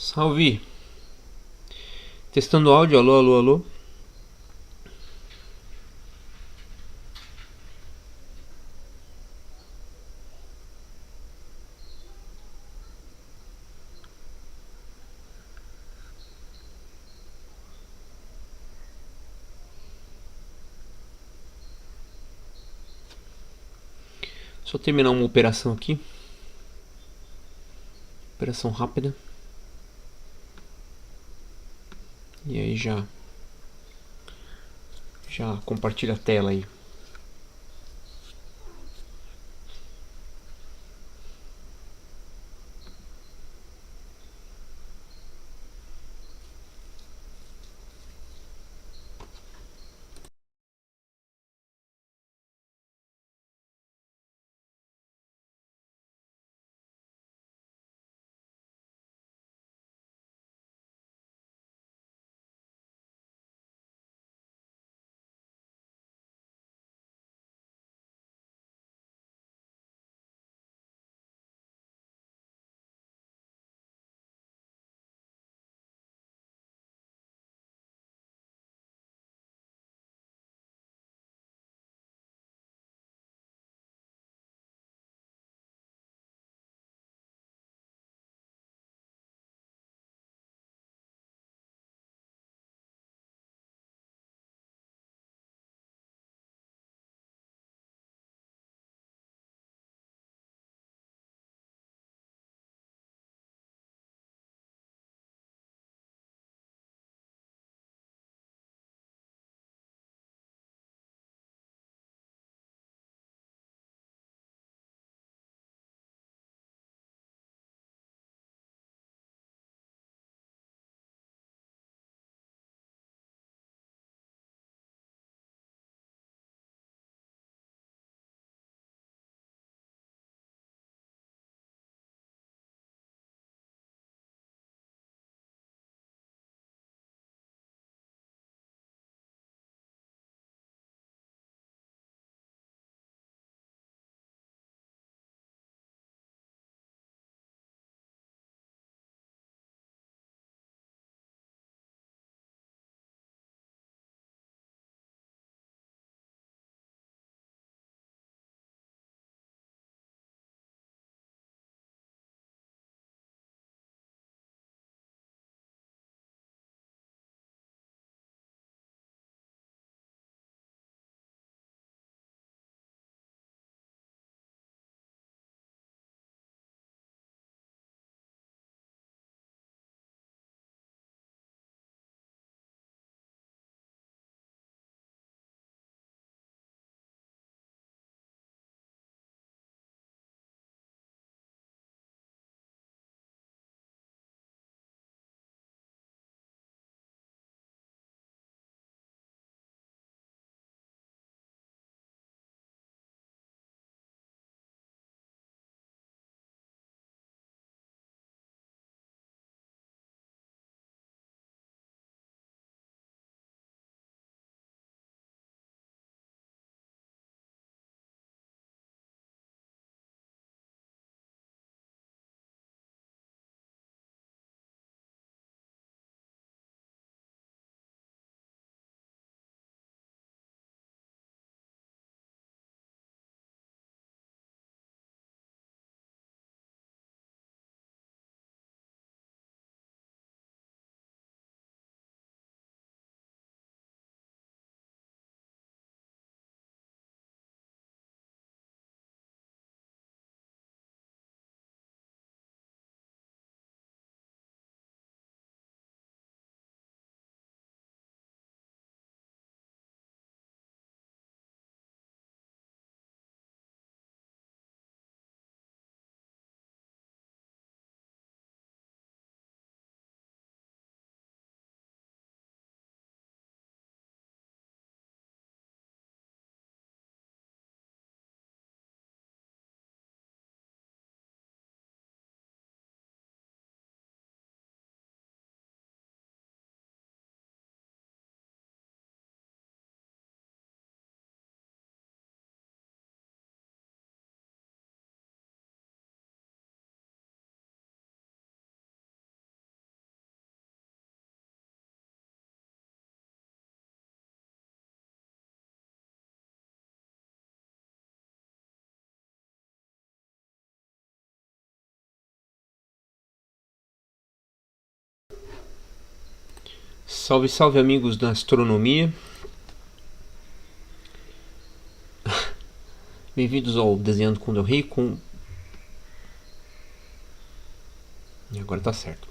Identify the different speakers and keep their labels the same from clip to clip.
Speaker 1: Salve! Testando áudio, alô, alô, alô. Só terminar uma operação aqui. Operação rápida. E aí já compartilha a tela aí. Salve, salve amigos da astronomia. Bem-vindos ao Desenhando com Del Rey com... E agora tá certo.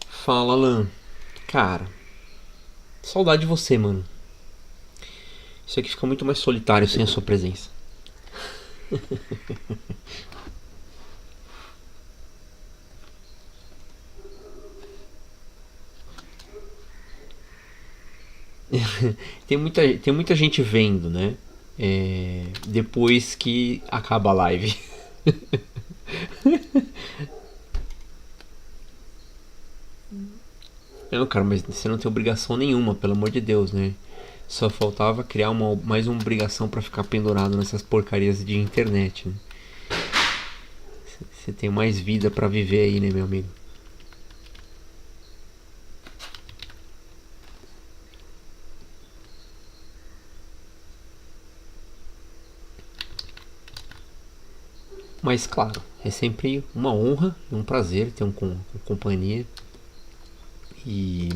Speaker 1: Fala, Alan. Cara, saudade de você, mano. Isso aqui fica muito mais solitário sem a sua presença. Tem muita gente vendo, né? Depois que acaba a live. Não, cara, mas você não tem obrigação nenhuma, pelo amor de Deus, né? Só faltava criar mais uma obrigação pra ficar pendurado nessas porcarias de internet, né? Você tem mais vida pra viver aí, né, meu amigo? Mas claro, é sempre uma honra e um prazer ter companhia. E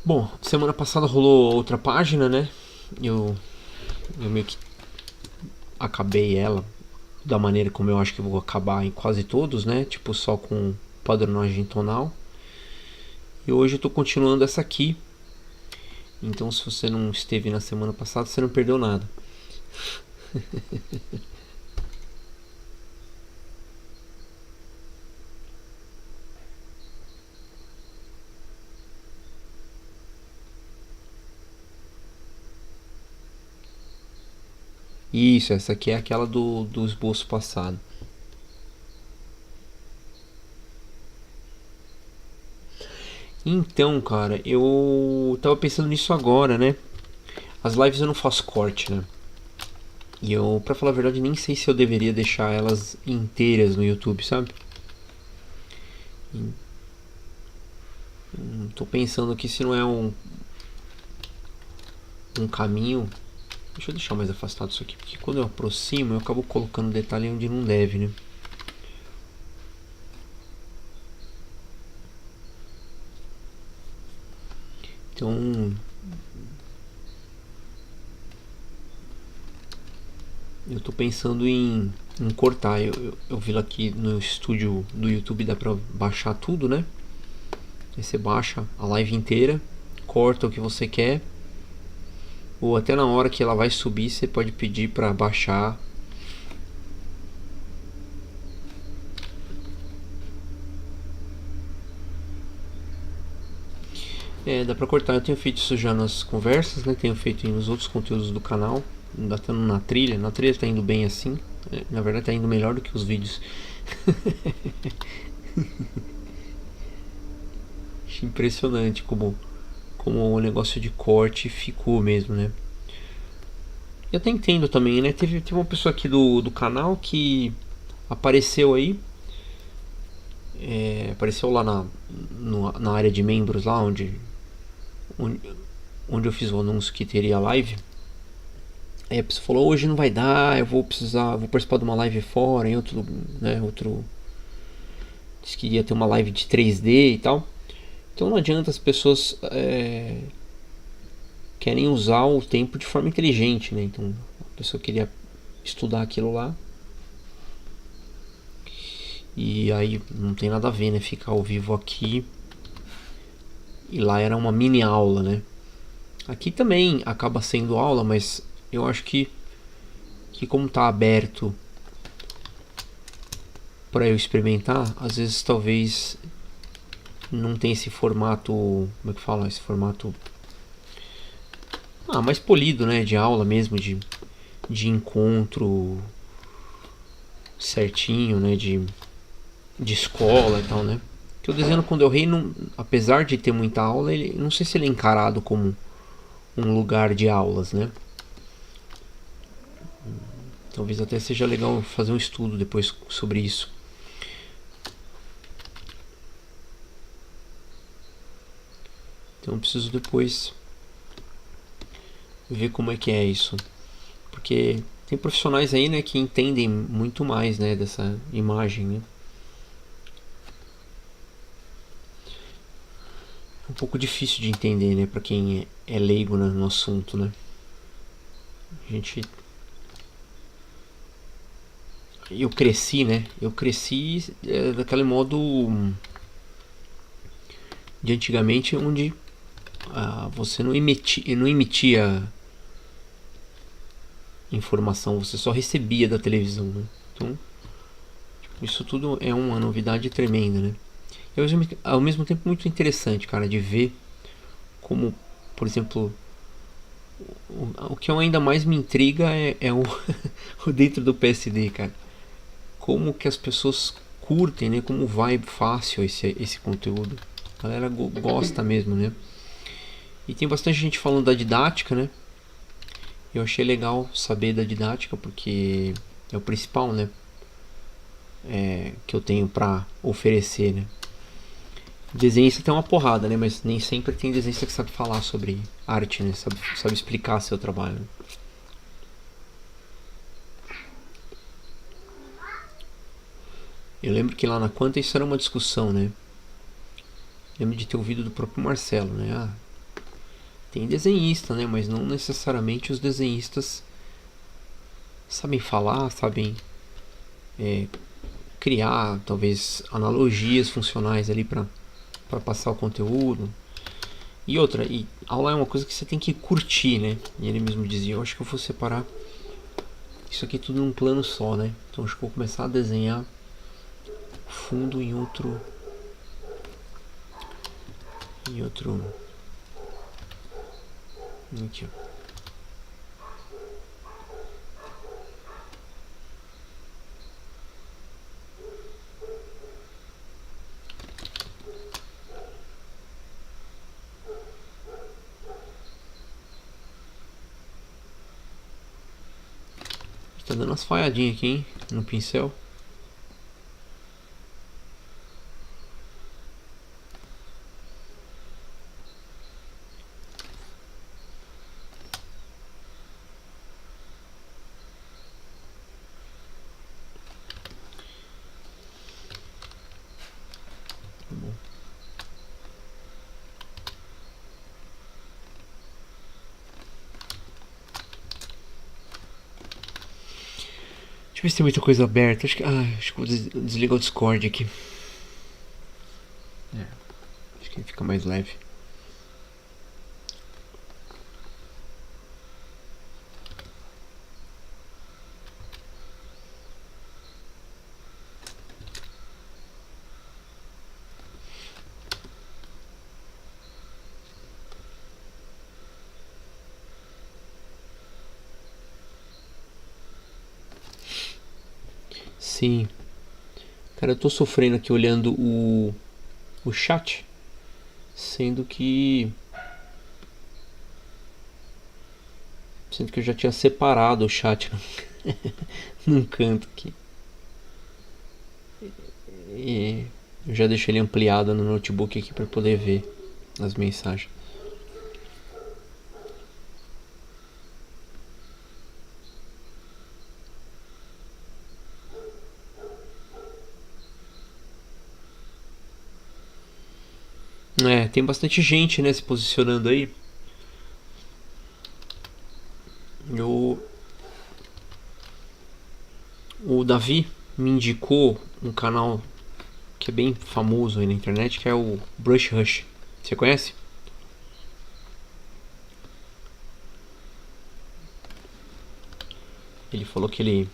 Speaker 1: bom, semana passada rolou outra página, né? Eu meio que acabei ela da maneira como eu acho que eu vou acabar em quase todos, né? Tipo, só com padronagem tonal. E hoje eu tô continuando essa aqui. Então, se você não esteve na semana passada, você não perdeu nada. Isso, essa aqui é aquela do esboço passado. Então, cara, eu tava pensando nisso agora, né? As lives eu não faço corte, né? E eu, pra falar a verdade, nem sei se eu deveria deixar elas inteiras no YouTube, sabe? Tô pensando aqui se não é um caminho. Deixa eu deixar mais afastado isso aqui, porque quando eu aproximo eu acabo colocando detalhe onde não deve, né? Então eu tô pensando em cortar. Eu vi aqui no estúdio do YouTube, dá pra baixar tudo, né? Aí você baixa a live inteira, corta o que você quer, ou até na hora que ela vai subir você pode pedir pra baixar. Dá pra cortar. Eu tenho feito isso já nas conversas, né? Tenho feito nos outros conteúdos do canal. Ainda tá na trilha. Na trilha tá indo bem assim. Na verdade tá indo melhor do que os vídeos. Acho impressionante como o negócio de corte ficou mesmo, né? Eu até entendo também, né? Teve uma pessoa aqui do canal que apareceu aí. Apareceu lá na área de membros, lá onde, onde eu fiz o anúncio que teria live. Aí a pessoa falou, hoje não vai dar, vou participar de uma live fora, em outro, né, disse que ia ter uma live de 3D e tal. Então não adianta, as pessoas querem usar o tempo de forma inteligente, né? Então a pessoa queria estudar aquilo lá. E aí não tem nada a ver, né? Ficar ao vivo aqui. E lá era uma mini aula, né? Aqui também acaba sendo aula, mas eu acho que como tá aberto para eu experimentar, às vezes talvez não tem esse formato, como é que fala? Esse formato mais polido, né? De aula mesmo, de encontro certinho, né? De escola e tal, né? Que o Desenhando com Del Rey, não, apesar de ter muita aula, ele, não sei se ele é encarado como um lugar de aulas, né? Talvez até seja legal fazer um estudo depois sobre isso. Então eu preciso depois ver como é que é isso. Porque tem profissionais aí, né, que entendem muito mais, né, dessa imagem, né? pouco difícil de entender, né, para quem é leigo, né, no assunto, né? A gente eu cresci, né? Eu cresci daquele modo de antigamente onde você não emitia informação, você só recebia da televisão, né? Então, isso tudo é uma novidade tremenda, né? E ao mesmo tempo muito interessante, cara, de ver como, por exemplo, o que ainda mais me intriga é o dentro do PSD, cara. Como que as pessoas curtem, né? Como vai fácil esse conteúdo. A galera gosta mesmo, né? E tem bastante gente falando da didática, né? Eu achei legal saber da didática porque é o principal, né? Que eu tenho pra oferecer, né? Desenhista tem uma porrada, né? Mas nem sempre tem desenhista que sabe falar sobre arte, né? Sabe explicar seu trabalho. Né? Eu lembro que lá na Quanta isso era uma discussão, né? Eu lembro de ter ouvido do próprio Marcelo, né? Tem desenhista, né? Mas não necessariamente os desenhistas sabem falar, sabem criar, talvez, analogias funcionais ali para passar o conteúdo. E outra, aula é uma coisa que você tem que curtir, né? E ele mesmo dizia, eu acho que eu vou separar isso aqui tudo num plano só, né? Então acho que eu vou começar a desenhar fundo em outro aqui, ó. Tá dando umas falhadinhas aqui, hein? No pincel. Deixa eu ver se tem muita coisa aberta. Acho que vou desligar o Discord aqui. Acho que fica mais leve. Sim. Cara, eu tô sofrendo aqui olhando o chat. Sendo que eu já tinha separado o chat num canto aqui. E eu já deixei ele ampliado no notebook aqui para poder ver as mensagens. Tem bastante gente, né, se posicionando aí. O Davi me indicou um canal que é bem famoso aí na internet, que é o Brush Rush. Você conhece? Ele falou que ele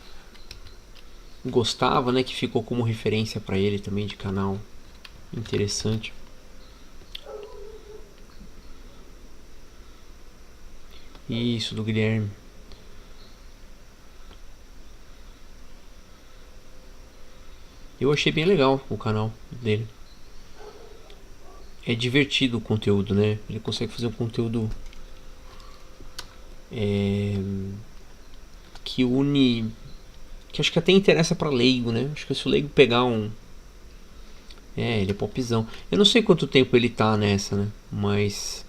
Speaker 1: gostava, né, que ficou como referência para ele também de canal interessante. Isso, do Guilherme. Eu achei bem legal o canal dele. É divertido o conteúdo, né? Ele consegue fazer um conteúdo que une, que acho que até interessa pra leigo, né? Acho que se o leigo pegar ele é popzão. Eu não sei quanto tempo ele tá nessa, né? Mas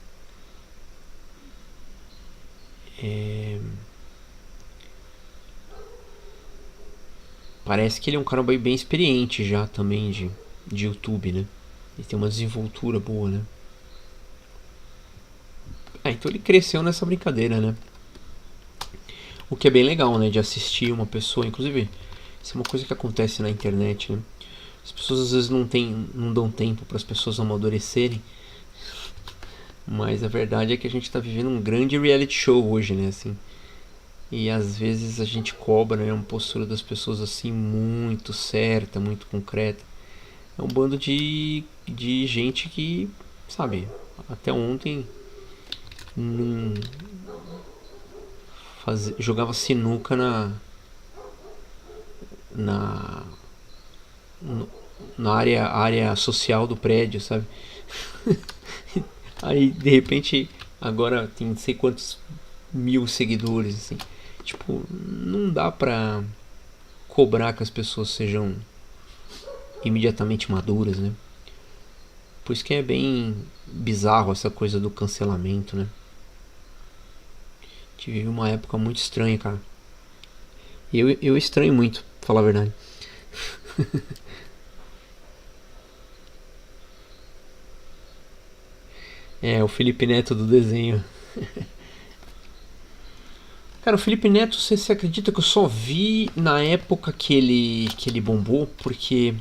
Speaker 1: parece que ele é um cara bem experiente já também de YouTube, né? Ele tem uma desenvoltura boa, né? Então ele cresceu nessa brincadeira, né? O que é bem legal, né? De assistir uma pessoa, inclusive, isso é uma coisa que acontece na internet, né? As pessoas às vezes não dão tempo para as pessoas amadurecerem, mas a verdade é que a gente está vivendo um grande reality show hoje, né? Assim, e às vezes a gente cobra, né, uma postura das pessoas assim muito certa, muito concreta. É um bando de gente que, sabe, até ontem não jogava sinuca na, na área social do prédio, sabe? Aí de repente agora tem não sei quantos mil seguidores, assim. Tipo, não dá pra cobrar que as pessoas sejam imediatamente maduras, né? Por isso que é bem bizarro essa coisa do cancelamento, né? Tive uma época muito estranha, cara. E eu estranho muito, pra falar a verdade. É, o Felipe Neto do desenho. Cara, o Felipe Neto, você se acredita que eu só vi na época que ele bombou? Porque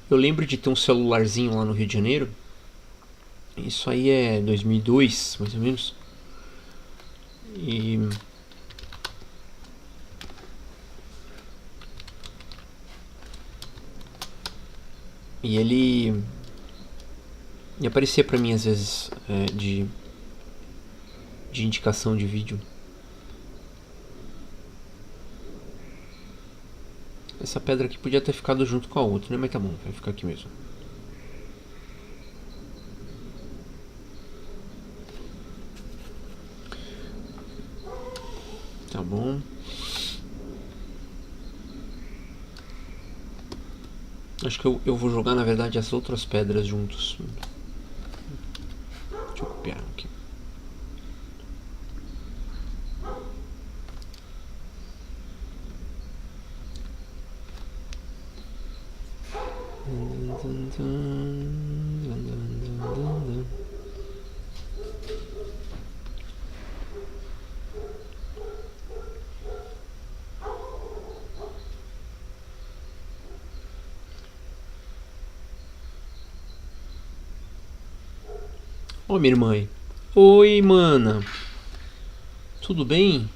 Speaker 1: eu lembro de ter um celularzinho lá no Rio de Janeiro. Isso aí é 2002, mais ou menos. E, e ele aparecia pra mim às vezes de indicação de vídeo. Essa pedra aqui podia ter ficado junto com a outra, né? Mas tá bom, vai ficar aqui mesmo. Tá bom. Acho que eu vou jogar, na verdade, as outras pedras juntos. Deixa eu copiar aqui. Ó, minha irmã aí. Oi, mana. Tudo bem?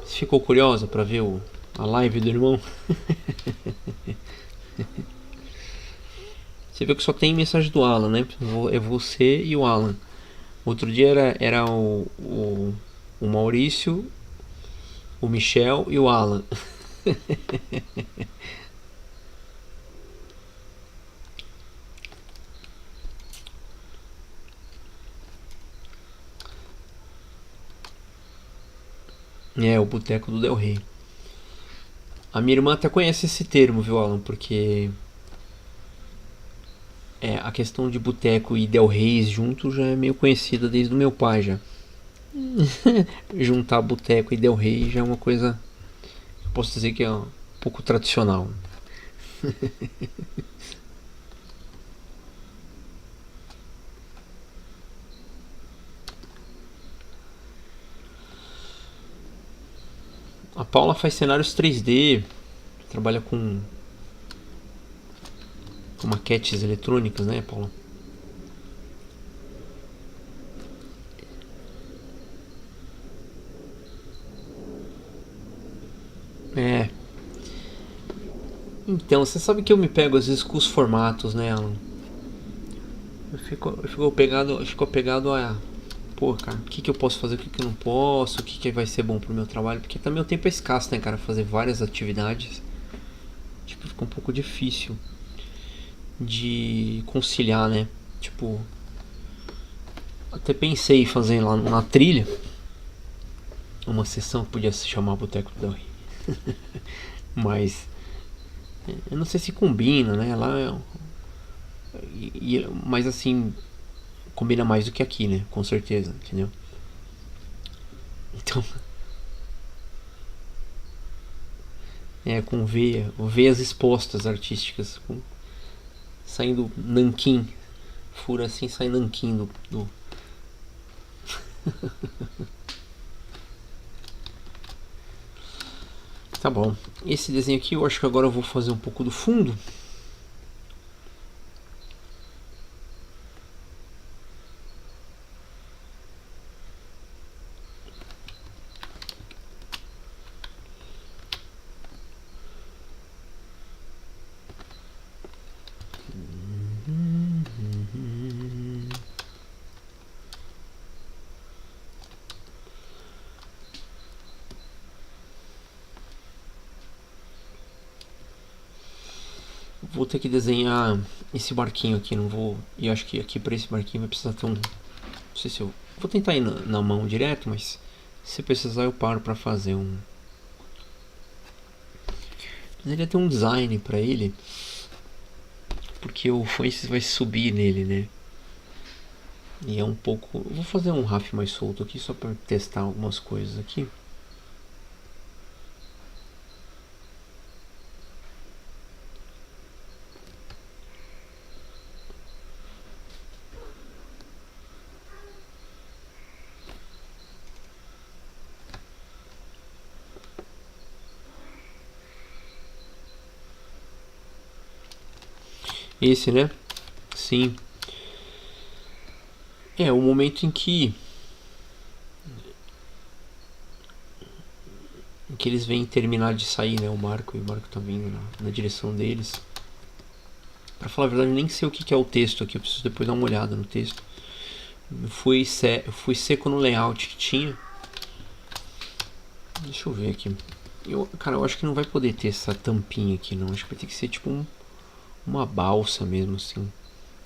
Speaker 1: Você ficou curiosa pra ver a live do irmão? Você viu que só tem mensagem do Alan, né? É você e o Alan. Outro dia era o Maurício, o Michel e o Alan. É, o Boteco do Del Rey. A minha irmã até conhece esse termo, viu, Alan? Porque a questão de boteco e Del Reis junto já é meio conhecida desde o meu pai já. Juntar boteco e Del Rey já é uma coisa, eu posso dizer que é um pouco tradicional. A Paula faz cenários 3D, trabalha com maquetes eletrônicas, né, Paula? É. Então, você sabe que eu me pego às vezes com os formatos, né, Alan? Eu fico apegado a. Pô, cara, o que eu posso fazer, o que eu não posso, o que vai ser bom pro meu trabalho, porque também o tempo é escasso, né, cara? Fazer várias atividades. Tipo, fica um pouco difícil de conciliar, né? Tipo, até pensei em fazer lá na trilha uma sessão que podia se chamar Boteco do Rei. Mas eu não sei se combina, né? Mas assim, combina mais do que aqui, né? Com certeza, entendeu? Então, com veias expostas artísticas, saindo nanquim. Fura assim, sai nanquim do... Tá bom. Esse desenho aqui eu acho que agora eu vou fazer um pouco do fundo. Vou ter que desenhar esse barquinho aqui, não vou... E acho que aqui para esse barquinho vai precisar ter um... Não sei se eu... Vou tentar ir na mão direto, mas se precisar eu paro para fazer um... Precisaria ter um design para ele, porque o foice vai subir nele, né? E é um pouco... Eu vou fazer um RAF mais solto aqui só para testar algumas coisas aqui. Esse, né? Sim. É o momento em que eles vêm terminar de sair, né? O barco, e o barco tá vindo na direção deles. Pra falar a verdade, eu nem sei o que é o texto aqui, eu preciso depois dar uma olhada no texto. Eu fui seco no layout que tinha. Deixa eu ver aqui. Cara, eu acho que não vai poder ter essa tampinha aqui, não. Acho que vai ter que ser tipo uma balsa mesmo, assim.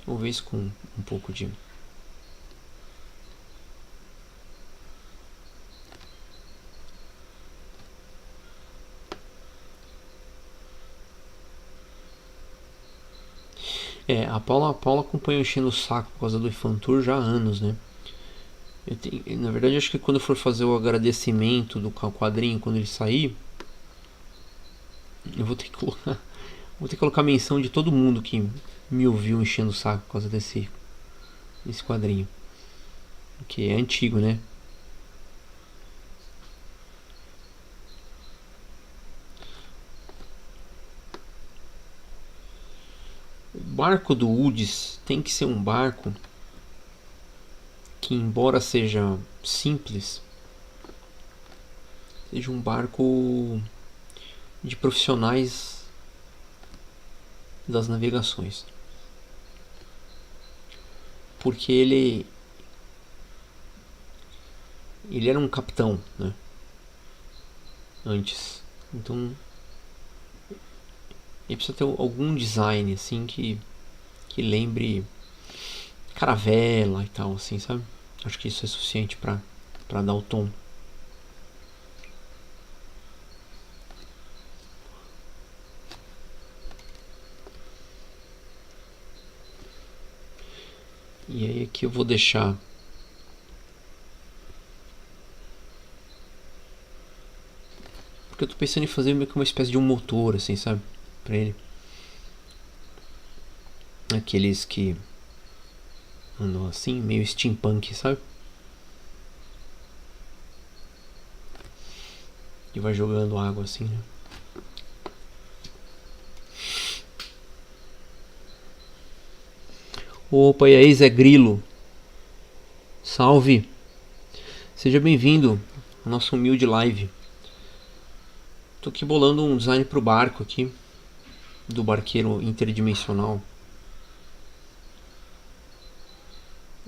Speaker 1: Vou ver isso com um pouco de... a Paula acompanha enchendo o saco por causa do Infantur já há anos, né? Na verdade, acho que quando eu for fazer o agradecimento do quadrinho, quando ele sair, eu vou ter que colocar menção de todo mundo que me ouviu enchendo o saco por causa desse quadrinho. Que é antigo, né? O barco do Woods tem que ser um barco que, embora seja simples, seja um barco de profissionais das navegações. Porque ele era um capitão, né? Antes. Então ele precisa ter algum design assim que lembre caravela e tal, assim, sabe? Acho que isso é suficiente para dar o tom. E aí aqui eu vou deixar porque eu tô pensando em fazer meio que uma espécie de um motor, assim, sabe? Pra ele. Aqueles que andam assim, meio steampunk, sabe? E vai jogando água assim, né? Opa, e aí, Zé Grilo? Salve! Seja bem-vindo ao nosso humilde live. Tô aqui bolando um design pro barco aqui, do barqueiro interdimensional.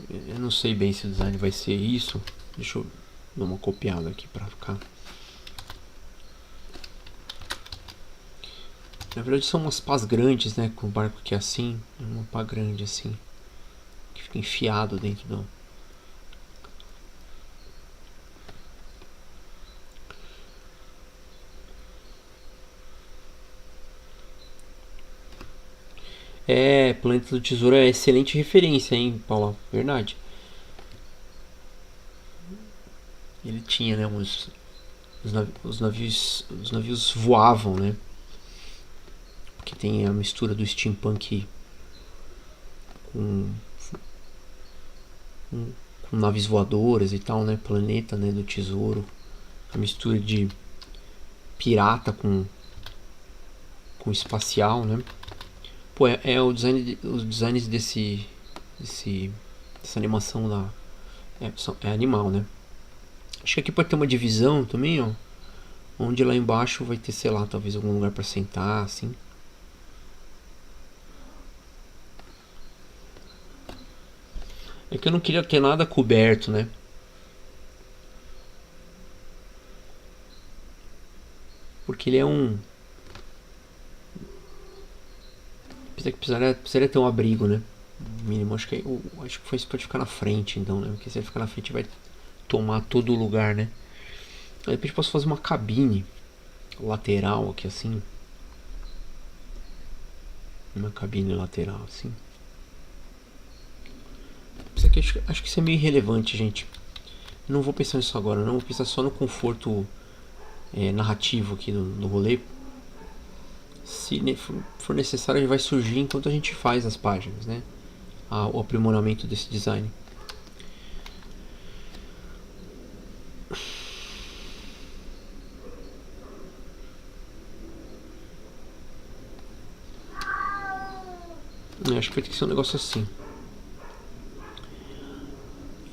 Speaker 1: Eu não sei bem se o design vai ser isso. Deixa eu dar uma copiada aqui pra ficar. Na verdade são umas pás grandes, né? Com o barco que é assim, uma pá grande assim, que fica enfiado dentro do... Planeta do Tesouro é excelente referência, hein, Paula? Verdade. Ele tinha, né, os navios voavam, né? Porque tem a mistura do steampunk com com naves voadoras e tal, né? Planeta, né? Do tesouro. A mistura de pirata com espacial, né? Pô, é o design, os designs dessa animação lá é animal, né? Acho que aqui pode ter uma divisão também, ó. Onde lá embaixo vai ter, sei lá, talvez algum lugar pra sentar, assim. É que eu não queria ter nada coberto, né? Porque ele é um. Precisaria ter um abrigo, né? Mínimo, acho que foi isso, pode ficar na frente, então, né? Porque se ele ficar na frente vai tomar todo o lugar, né? De repente posso fazer uma cabine lateral aqui assim. Uma cabine lateral assim. Isso aqui acho que isso é meio irrelevante, gente. Não vou pensar nisso agora, não. Vou pensar só no conforto narrativo aqui do rolê. Se for necessário, ele vai surgir enquanto a gente faz as páginas, né? O aprimoramento desse design. Acho que vai ter que ser um negócio assim.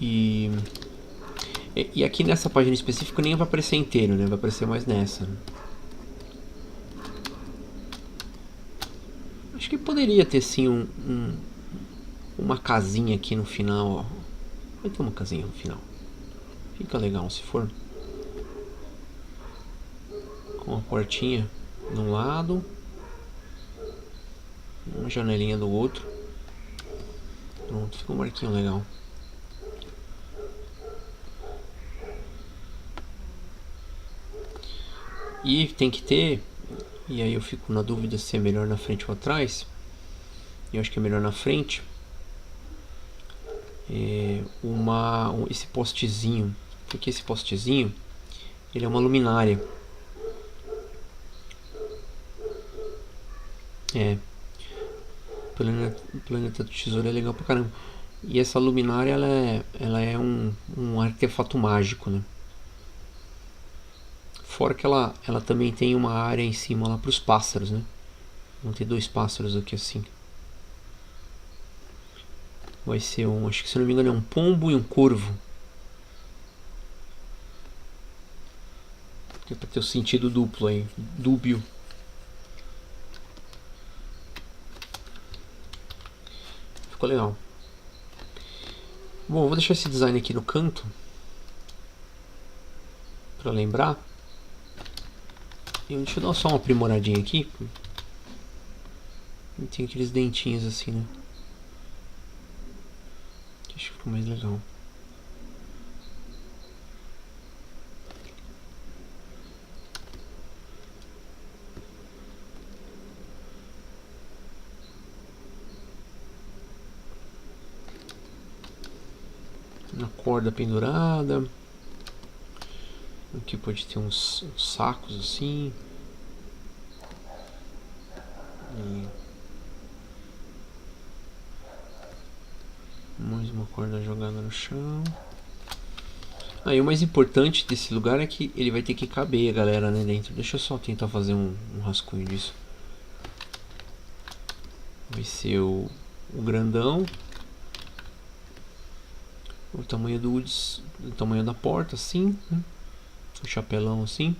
Speaker 1: E aqui nessa página específica nem vai aparecer inteiro, né? Vai aparecer mais nessa. Acho que poderia ter sim uma casinha aqui no final, ó. Vai ter uma casinha no final. Fica legal se for. Com uma portinha de um lado, uma janelinha do outro. Pronto, ficou um marquinho legal. E tem que ter, e aí eu fico na dúvida se é melhor na frente ou atrás. Eu acho que é melhor na frente. Esse postezinho, porque esse postezinho ele é uma luminária. Planeta do Tesouro é legal pra caramba. E essa luminária ela é um artefato mágico, né? Fora que ela também tem uma área em cima lá pros pássaros, né? Vão ter 2 pássaros aqui assim. Vai ser acho que se não me engano é um pombo e um corvo. É pra ter o sentido duplo aí, dúbio. Ficou legal. Bom, vou deixar esse design aqui no canto pra lembrar. E deixa eu dar só uma aprimoradinha aqui. E tem aqueles dentinhos assim, né? Acho que ficou mais legal. Na corda pendurada. Aqui pode ter uns sacos assim. E mais uma corda jogada no chão. Aí o mais importante desse lugar é que ele vai ter que caber a galera, né, dentro. Deixa eu só tentar fazer um rascunho disso. Vai ser o grandão. O tamanho o tamanho da porta, assim, né? O chapelão assim.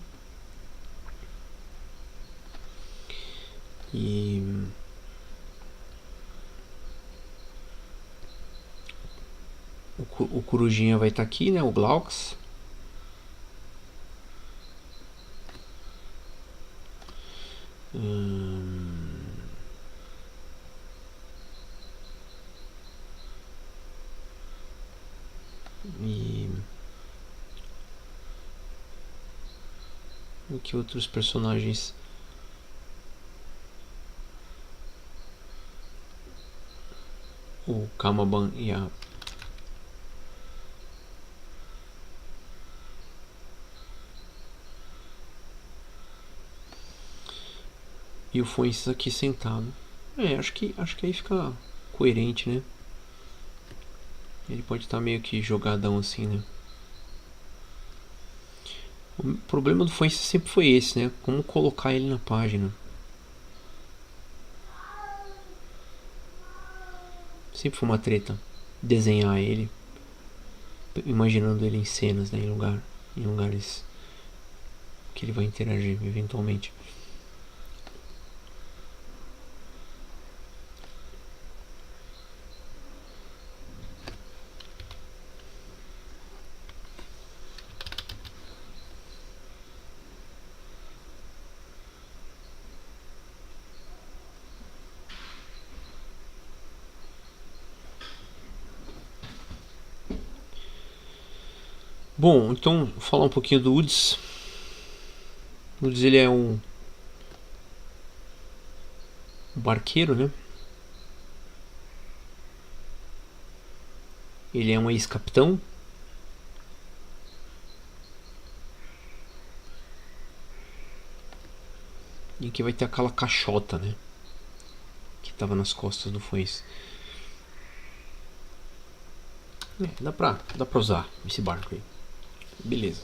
Speaker 1: E o corujinha vai estar aqui, né? O Glaucus. E o que outros personagens? O Kamaban e o Fuentes aqui sentado. Acho que aí fica coerente, né? Ele pode estar meio que jogadão assim, né? O problema do Fluence sempre foi esse, né? Como colocar ele na página. Sempre foi uma treta desenhar ele, imaginando ele em cenas, né? Em lugares que ele vai interagir eventualmente. Bom, então falar um pouquinho do Uds. O Uds ele é um barqueiro, né? Ele é um ex-capitão. E aqui vai ter aquela caixota, né? Que tava nas costas do Fluence. Dá pra usar esse barco aí. Beleza.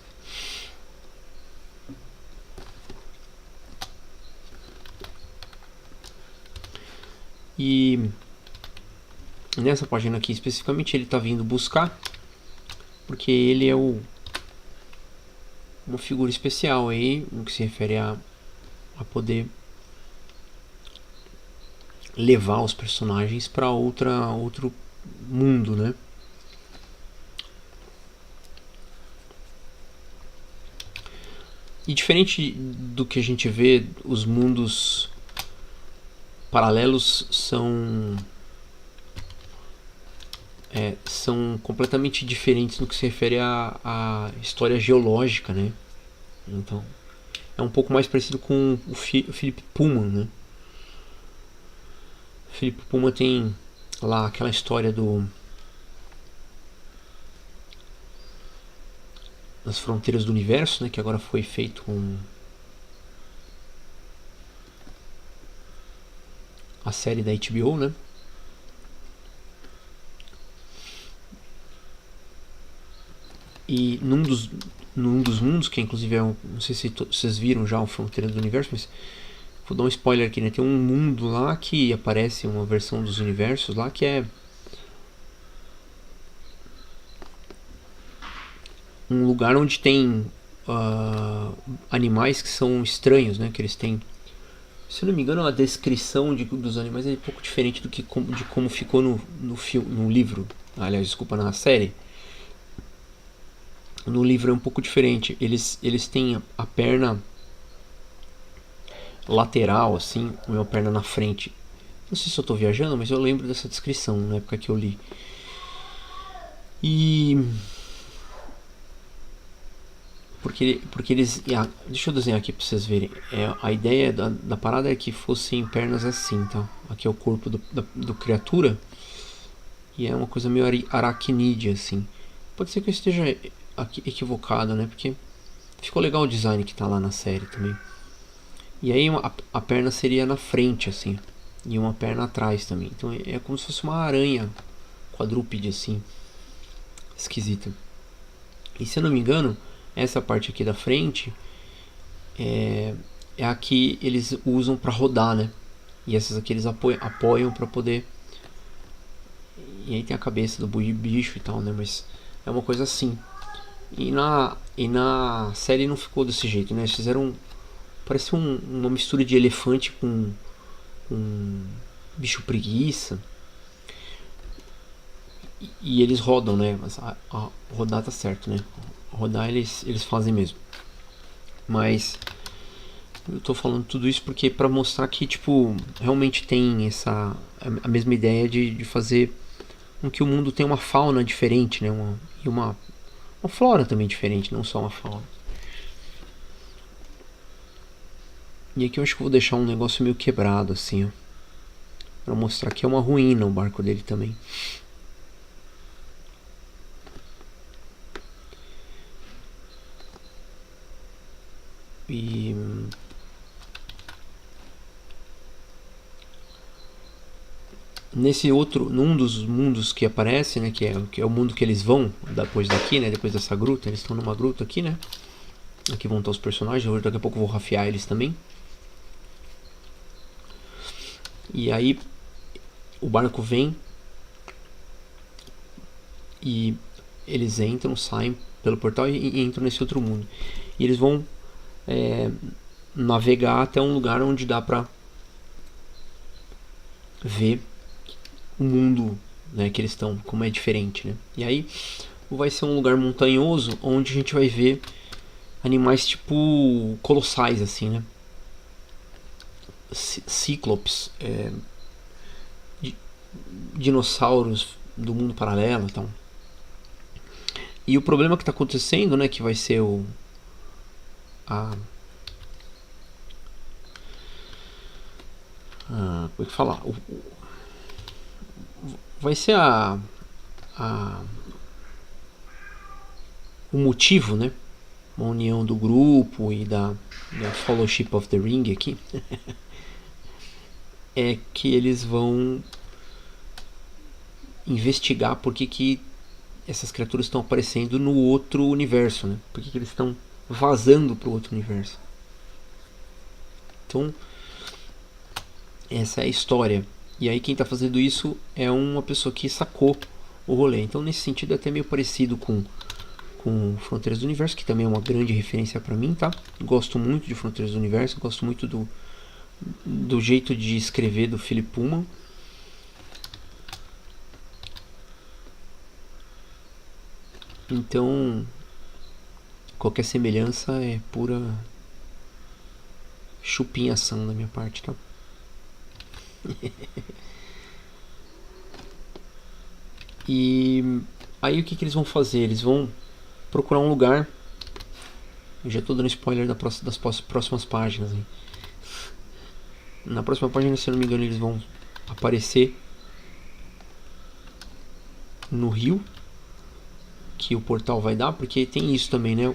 Speaker 1: E nessa página aqui especificamente ele tá vindo buscar, porque ele é uma figura especial aí, no que se refere a poder levar os personagens para outro mundo, né? E diferente do que a gente vê, os mundos paralelos são completamente diferentes no que se refere à história geológica, né? Então é um pouco mais parecido com o Philip Pullman, né? O Philip Pullman tem lá aquela história das fronteiras do universo, né? Que agora foi feito com a série da HBO, né? E num dos mundos, que inclusive é não sei se vocês viram já o Fronteira do Universo, mas vou dar um spoiler aqui, né? Tem um mundo lá que aparece uma versão dos universos lá que é um lugar onde tem animais que são estranhos, né? Que eles têm, se eu não me engano, a descrição dos animais é um pouco diferente de como ficou no livro. Aliás, desculpa, na série. No livro é um pouco diferente. Eles têm a perna lateral, assim, uma perna na frente. Não sei se eu estou viajando, mas eu lembro dessa descrição na época que eu li. E porque eles. Deixa eu desenhar aqui pra vocês verem. A ideia da parada é que fossem pernas assim, tá? Aqui é o corpo do criatura. E é uma coisa meio aracnídea, assim. Pode ser que eu esteja equivocado, né? Porque ficou legal o design que tá lá na série também. E aí a perna seria na frente, assim. E uma perna atrás também. Então é como se fosse uma aranha quadrúpede, assim. Esquisita. E se eu não me engano, essa parte aqui da frente é a que eles usam para rodar, né? E essas aqui eles apoiam para poder. E aí tem a cabeça do bicho e tal, né? Mas é uma coisa assim. E na série não ficou desse jeito, né? Eles fizeram. Parece uma mistura de elefante com bicho preguiça. E eles rodam, né? Mas rodar tá certo, né? Rodar eles fazem mesmo. Mas eu tô falando tudo isso porque para mostrar que, tipo, realmente tem a mesma ideia de fazer com que o mundo tenha uma fauna diferente, né? E uma flora também diferente, não só uma fauna. E aqui eu acho que eu vou deixar um negócio meio quebrado, assim, ó. Pra mostrar que é uma ruína o barco dele também. E num dos mundos que aparece, né, que é o mundo que eles vão depois daqui, né, depois dessa gruta, eles estão numa gruta aqui, né? Aqui vão estar os personagens, hoje daqui a pouco eu vou rafiar eles também. E aí o barco vem e eles entram, saem pelo portal e entram nesse outro mundo. E eles vão navegar até um lugar onde dá pra ver o mundo, né, que eles estão, como é diferente, né? E aí vai ser um lugar montanhoso onde a gente vai ver animais tipo colossais assim, né? Cíclopes, dinossauros do mundo paralelo, então. E o problema que está acontecendo, né, que vai ser como é que fala? Vai ser o motivo, né? Uma união do grupo e da Fellowship of the Ring aqui. É que eles vão investigar por que essas criaturas estão aparecendo no outro universo, né? Por que eles estão vazando para o outro universo. Então, essa é a história. E aí quem está fazendo isso é uma pessoa que sacou o rolê. Então, nesse sentido, é até meio parecido com Fronteiras do Universo, que também é uma grande referência para mim, tá? Gosto muito de Fronteiras do Universo, gosto muito do jeito de escrever do Philip Pullman. Então, qualquer semelhança é pura chupinhação da minha parte, tá? E aí o que eles vão fazer? Eles vão procurar um lugar. Eu já estou dando spoiler das próximas páginas. Hein? Na próxima página, se eu não me engano, eles vão aparecer no rio que o portal vai dar, porque tem isso também, né?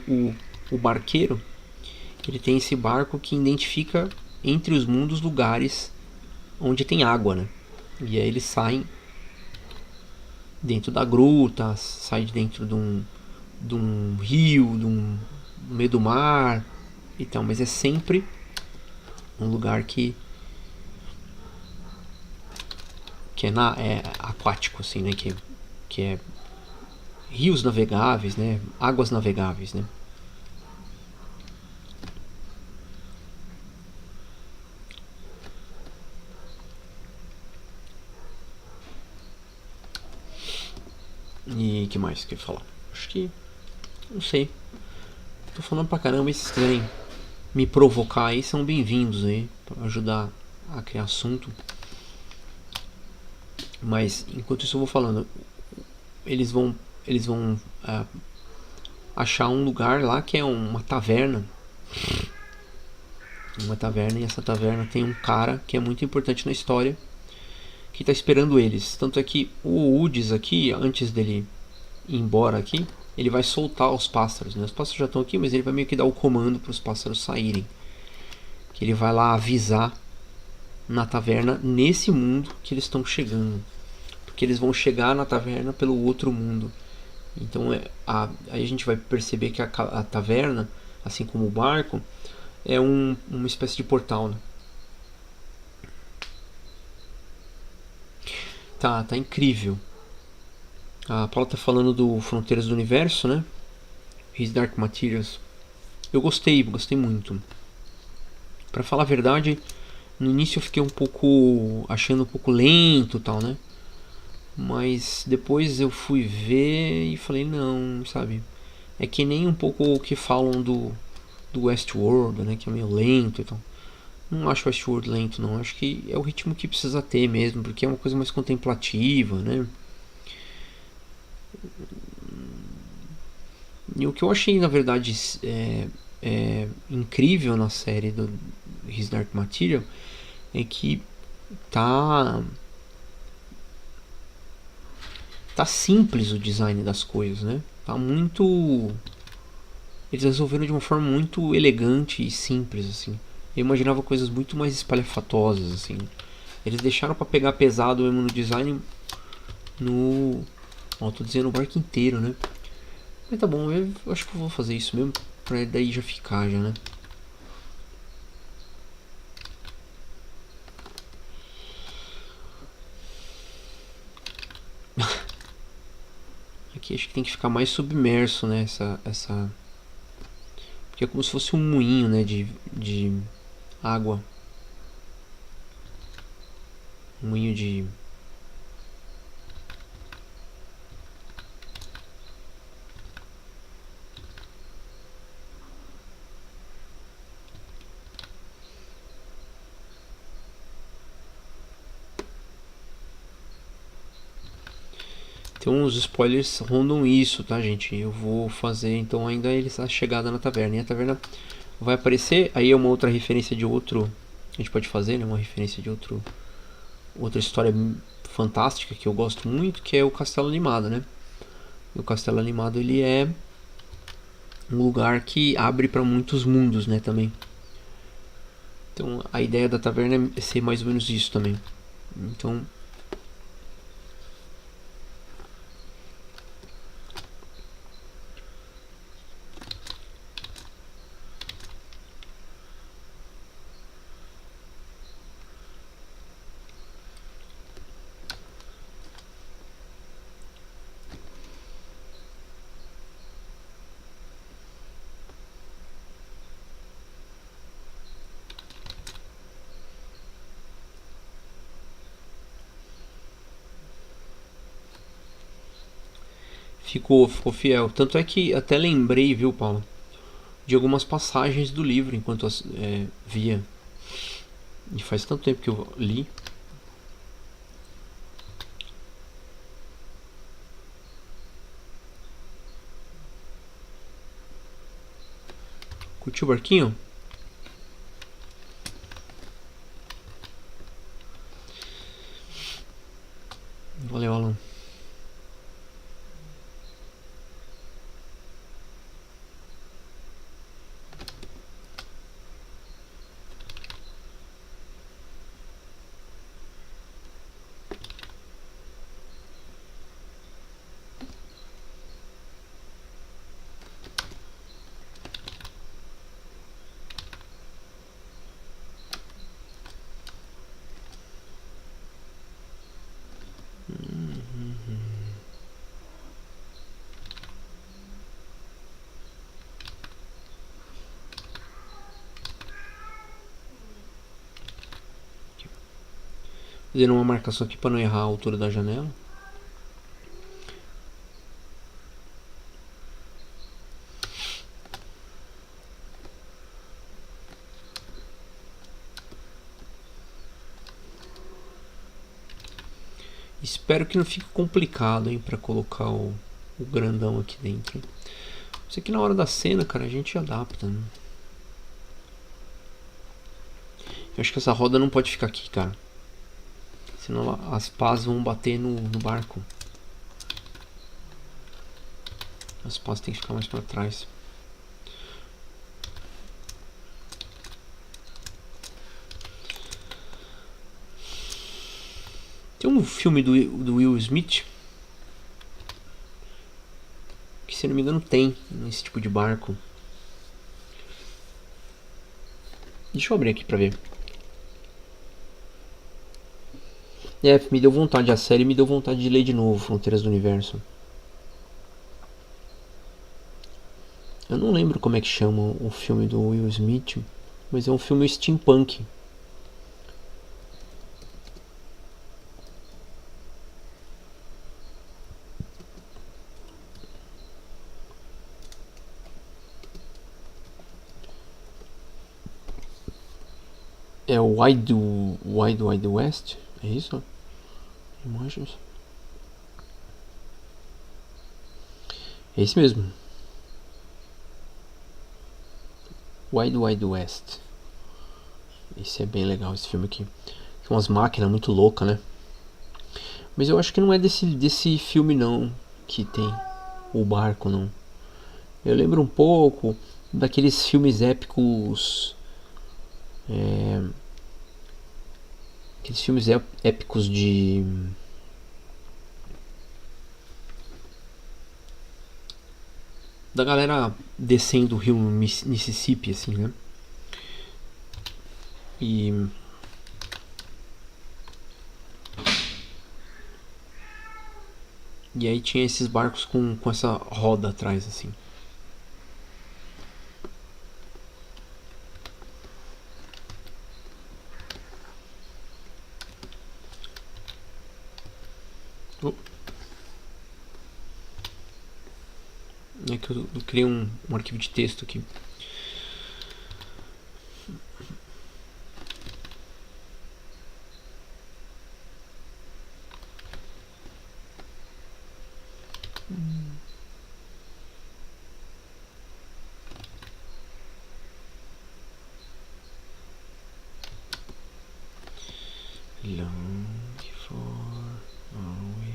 Speaker 1: O barqueiro, ele tem esse barco que identifica entre os mundos lugares onde tem água, né? E aí eles saem dentro da gruta, saem dentro de um rio, no meio do mar, então, mas é sempre um lugar que é aquático, assim, né? Que é rios navegáveis, né? Águas navegáveis, né? E que mais que eu ia falar? Acho que não sei. Tô falando pra caramba, e se vocês quiserem me provocar aí, são bem-vindos aí, pra ajudar a criar assunto. Mas enquanto isso eu vou falando, eles vão achar um lugar lá que é uma taverna. Uma taverna, e essa taverna tem um cara que é muito importante na história, que está esperando eles. Tanto é que o Udis aqui, antes dele ir embora aqui, ele vai soltar os pássaros, né? Os pássaros já estão aqui, mas ele vai meio que dar o comando para os pássaros saírem. Que ele vai lá avisar na taverna, nesse mundo que eles estão chegando. Porque eles vão chegar na taverna pelo outro mundo. Então aí a gente vai perceber que a taverna, assim como o barco, é uma espécie de portal, né? Tá incrível. A Paula tá falando do Fronteiras do Universo, né? His Dark Materials. Eu gostei muito. Pra falar a verdade, no início eu fiquei achando um pouco lento e tal, né? Mas depois eu fui ver e falei, não, sabe? É que nem um pouco o que falam do Westworld, né? Que é meio lento e tal. Não acho o Westworld lento, não. Acho que é o ritmo que precisa ter mesmo, porque é uma coisa mais contemplativa, né? E o que eu achei, na verdade, incrível na série do His Dark Material é que tá simples o design das coisas, né? Tá muito... Eles resolveram de uma forma muito elegante e simples, assim. Eu imaginava coisas muito mais espalhafatosas, assim. Eles deixaram pra pegar pesado mesmo no design no... Ó, tô dizendo o barco inteiro, né? Mas tá bom, eu acho que eu vou fazer isso mesmo. Pra daí já ficar já, né? Aqui acho que tem que ficar mais submerso, né? Essa... Porque é como se fosse um moinho, né? De água. Um moinho de... Então os spoilers rondam isso, tá, gente? Eu vou fazer então ainda eles a chegada na taverna. E a taverna vai aparecer, aí é uma outra referência de outro... A gente pode fazer, né? Uma referência de outra história fantástica que eu gosto muito, que é o Castelo Animado, né? E o Castelo Animado, ele é um lugar que abre para muitos mundos, né, também. Então a ideia da taverna é ser mais ou menos isso também. Então ficou fiel. Tanto é que até lembrei, viu, Paulo, de algumas passagens do livro enquanto via. E faz tanto tempo que eu li. Curtiu o barquinho? Valeu, Alan. Fazendo uma marcação aqui para não errar a altura da janela. Espero que não fique complicado, hein, para colocar o grandão aqui dentro. Isso aqui na hora da cena, cara, a gente adapta, né? Eu acho que essa roda não pode ficar aqui, cara. Senão as pás vão bater no barco. As pás tem que ficar mais para trás. Tem um filme do Will Smith que, se não me engano, tem esse tipo de barco. Deixa eu abrir aqui pra ver. Me deu vontade, a série me deu vontade de ler de novo Fronteiras do Universo. Eu não lembro como é que chama o filme do Will Smith, mas é um filme steampunk. É o Wild West? É isso? Imagens? É esse mesmo. Wild West. Esse é bem legal, esse filme aqui. Tem umas máquinas muito loucas, né? Mas eu acho que não é desse filme não que tem o barco, não. Eu lembro um pouco daqueles filmes épicos aqueles filmes épicos de da galera descendo o rio Mississippi, assim, né? E aí tinha esses barcos com essa roda atrás, assim. Oh, é que eu criei um arquivo de texto aqui. Long for away.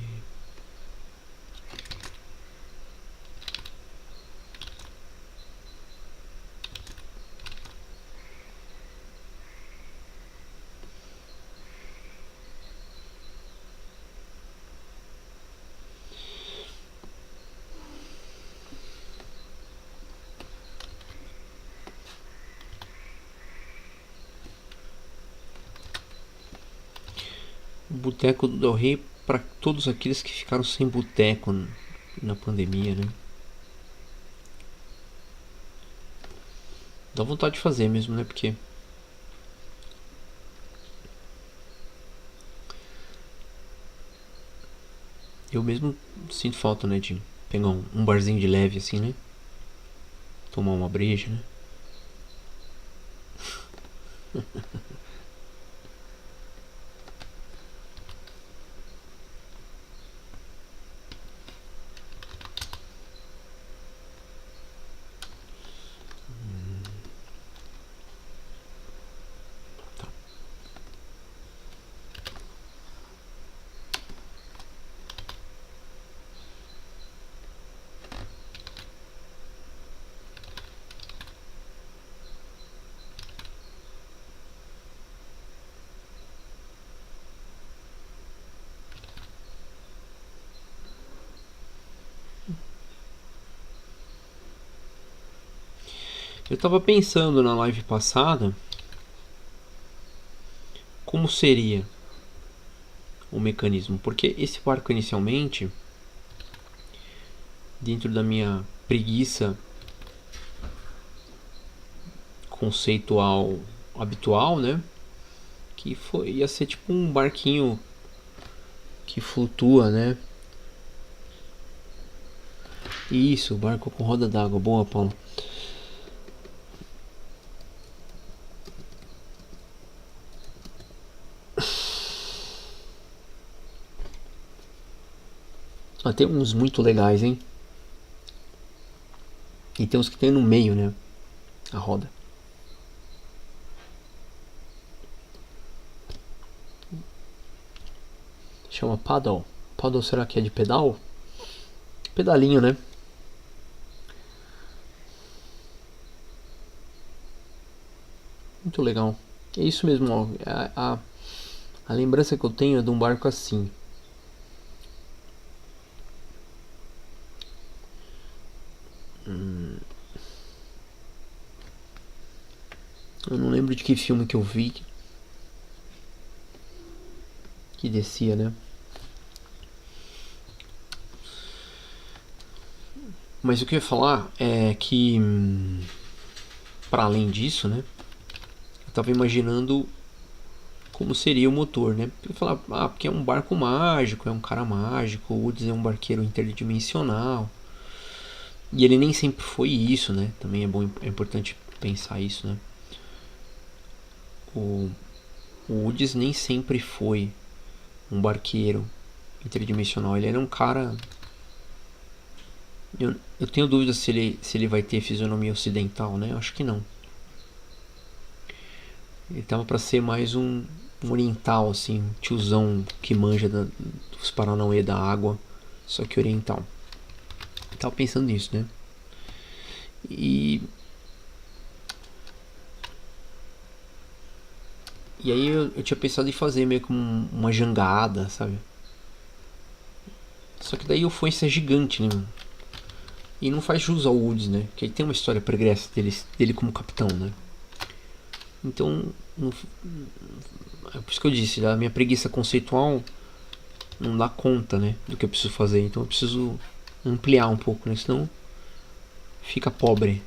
Speaker 1: O Boteco do Del Rey para todos aqueles que ficaram sem boteco na pandemia, né? Dá vontade de fazer mesmo, né? Porque eu mesmo sinto falta, né? De pegar um barzinho de leve, assim, né? Tomar uma breja, né? Tá. Eu tava pensando na live passada como seria o mecanismo, porque esse barco inicialmente, dentro da minha preguiça conceitual habitual, né? Que ia ser tipo um barquinho que flutua, né? Isso, barco com roda d'água. Boa, Paulo. Ah, tem uns muito legais, hein? E tem uns que tem no meio, né? A roda. Chama paddle. Paddle será que é de pedal? Pedalinho, né? Muito legal. É isso mesmo, ó. A lembrança que eu tenho é de um barco assim. Eu não lembro de que filme que eu vi que descia, né? Mas o que eu ia falar é que, para além disso, né? Eu tava imaginando como seria o motor, né? Eu ia falar, porque é um barco mágico, é um cara mágico, o Woods é um barqueiro interdimensional. E ele nem sempre foi isso, né? Também é importante pensar isso, né? O, o Woods nem sempre foi um barqueiro interdimensional. Ele era um cara. Eu tenho dúvidas se ele vai ter fisionomia ocidental, né? Eu acho que não. Ele tava pra ser mais um oriental, assim, um tiozão que manja dos Paranauê da água, só que oriental. Eu tava pensando nisso, né? E E aí eu tinha pensado em fazer meio que uma jangada, sabe? Só que daí o foice é gigante, né, mano? E não faz jus ao Woods, né? Que ele tem uma história pregressa dele como capitão, né? Então, não, é por isso que eu disse, a minha preguiça conceitual não dá conta, né? Do que eu preciso fazer. Então eu preciso ampliar um pouco, né? Senão fica pobre.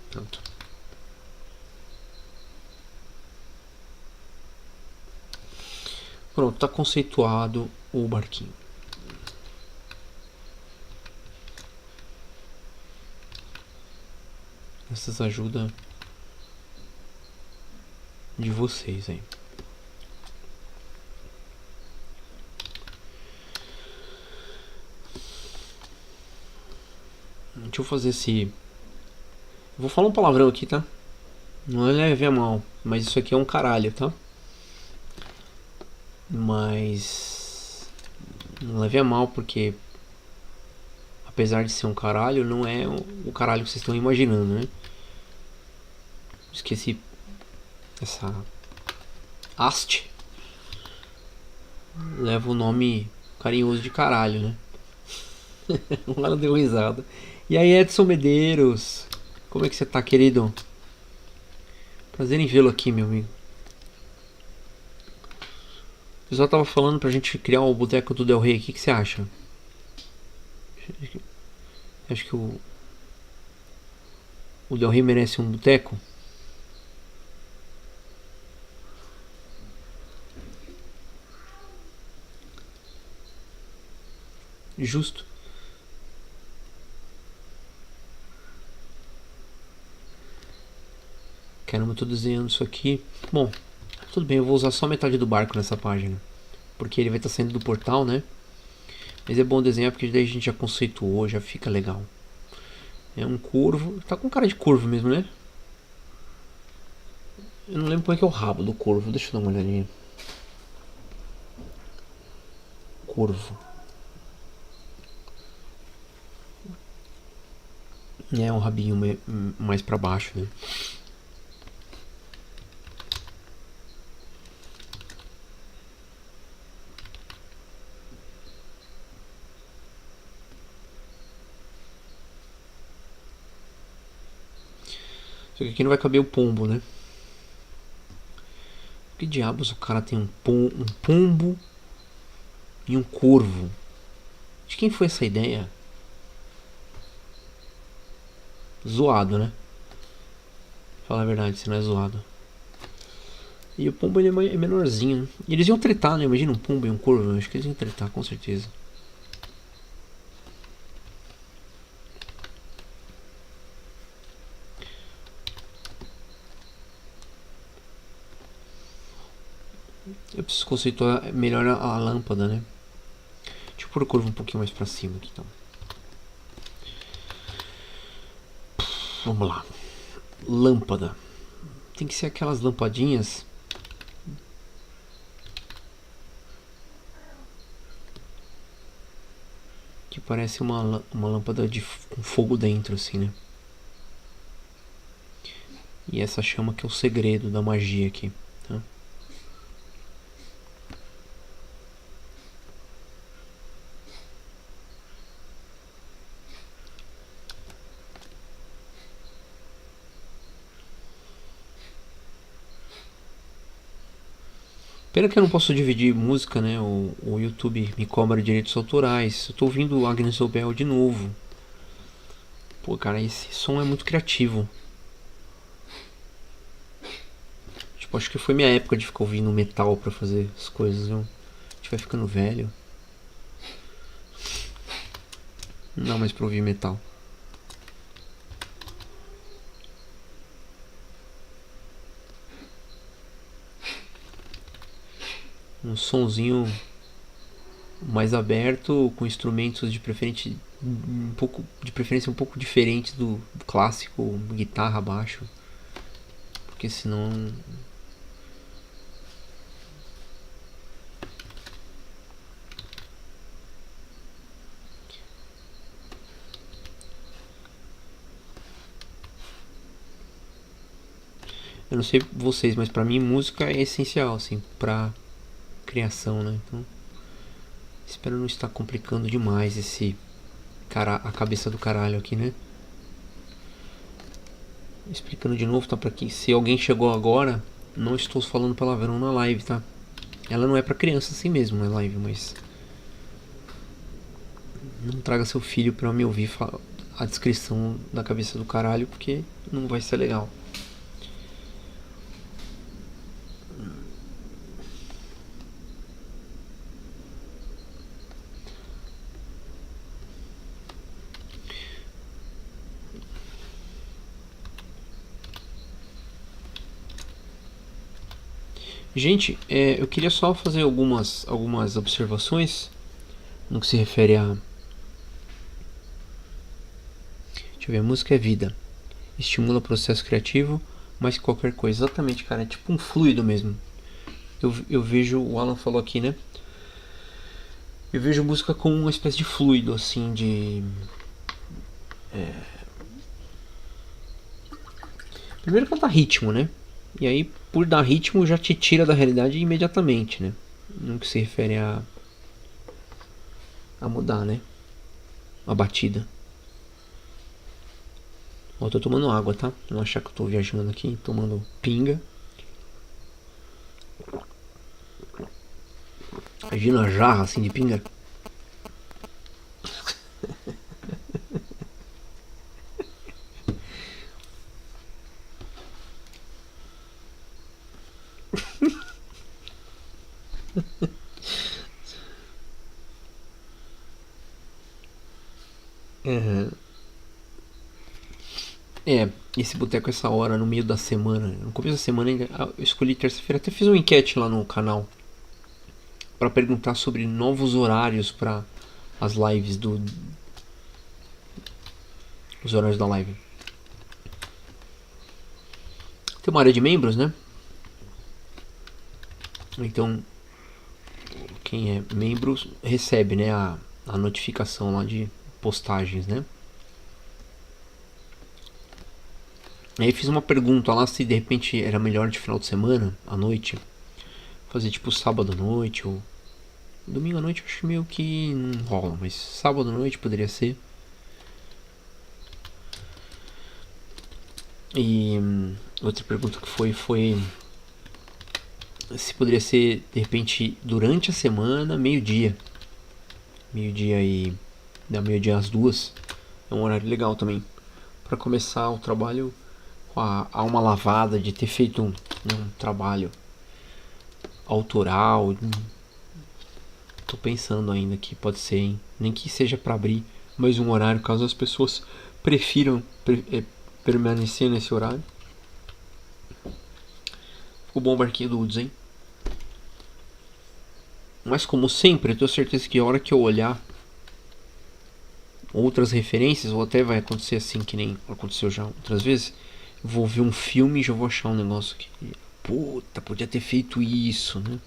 Speaker 1: Pronto. Pronto, tá conceituado o barquinho. Essas ajudas de vocês aí. Deixa eu fazer esse. Vou falar um palavrão aqui, tá? Não é leve a mal, mas isso aqui é um caralho, tá? Mas não leve a mal porque apesar de ser um caralho, não é o caralho que vocês estão imaginando, né? Esqueci essa haste. Leva o nome carinhoso de caralho, né? O cara deu risada. E aí, Edson Medeiros? Como é que você tá, querido? Prazer em vê-lo aqui, meu amigo. O pessoal tava falando pra gente criar o Boteco do Del Rey aqui. O que você acha? Acho que o Del Rey merece um boteco. Justo. Caramba, eu tô desenhando isso aqui. Bom, tudo bem, eu vou usar só metade do barco nessa página. Porque ele vai estar saindo do portal, né? Mas é bom desenhar porque daí a gente já conceituou, já fica legal. É um curvo. Tá com cara de curvo mesmo, né? Eu não lembro como é que é o rabo do corvo. Deixa eu dar uma olhadinha. Corvo. É um rabinho mais pra baixo, né? Só que aqui não vai caber o pombo, né? Que diabos o cara tem um pombo e um corvo? De quem foi essa ideia? Zoado, né? Fala a verdade, se não é zoado. E o pombo ele é menorzinho, né? E eles iam tretar, né? Imagina um pombo e um corvo. Acho que eles iam tretar, com certeza. Eu preciso conceituar melhor a lâmpada, né? Deixa eu pôr o corvo um pouquinho mais pra cima aqui, então. Vamos lá. Lâmpada. Tem que ser aquelas lampadinhas que parece uma lâmpada com fogo dentro, assim, né? E essa chama que é o segredo da magia aqui, tá? Pena que eu não posso dividir música, né? O YouTube me cobra direitos autorais. Eu tô ouvindo o Agnes Obel de novo. Pô, cara, esse som é muito criativo. Tipo, acho que foi minha época de ficar ouvindo metal pra fazer as coisas, viu? A gente vai ficando velho. Não dá mais pra ouvir metal. Um sonzinho mais aberto, com instrumentos de preferência um pouco diferentes do clássico, guitarra, baixo, porque senão eu não sei vocês, mas pra mim música é essencial assim pra criação, né? Então espero não estar complicando demais a cabeça do caralho aqui, né? Explicando de novo, tá? Pra que se alguém chegou agora, não estou falando palavrão na live, tá? Ela não é pra criança assim mesmo, é live, mas não traga seu filho pra me ouvir a descrição da cabeça do caralho, porque não vai ser legal. Gente, eu queria só fazer algumas observações no que se refere a. Deixa eu ver, a música é vida. Estimula o processo criativo, mais que qualquer coisa. Exatamente, cara. É tipo um fluido mesmo. Eu vejo, o Alan falou aqui, né? Eu vejo música como uma espécie de fluido, assim, de. Primeiro que ela dá ritmo, né? E aí, por dar ritmo, já te tira da realidade imediatamente, né? No que se refere a mudar, né? A batida. Ó, eu tô tomando água, tá? Não achar que eu tô viajando aqui, tomando pinga. Imagina uma jarra assim de pinga. Esse boteco essa hora, no meio da semana. No começo da semana ainda. Eu escolhi terça-feira, até fiz uma enquete lá no canal para perguntar sobre novos horários para as lives do. Os horários da live. Tem uma área de membros, né? Então, quem é membro recebe, né, a notificação lá de postagens, né? Aí fiz uma pergunta lá se de repente era melhor de final de semana, à noite, fazer tipo sábado à noite ou domingo à noite. Eu acho meio que não rola, mas sábado à noite poderia ser. E outra pergunta que foi se poderia ser de repente durante a semana, meio-dia. Meio-dia e. Da meio-dia às 2. É um horário legal também. Para começar o trabalho com a alma lavada de ter feito um trabalho autoral. Tô pensando ainda que pode ser, hein? Nem que seja para abrir mais um horário, caso as pessoas prefiram permanecer nesse horário. Ficou bom o barquinho do Uds, hein? Mas como sempre, eu tenho certeza que a hora que eu olhar outras referências, ou até vai acontecer assim que nem aconteceu já outras vezes, eu vou ver um filme e já vou achar um negócio que, puta, podia ter feito isso, né?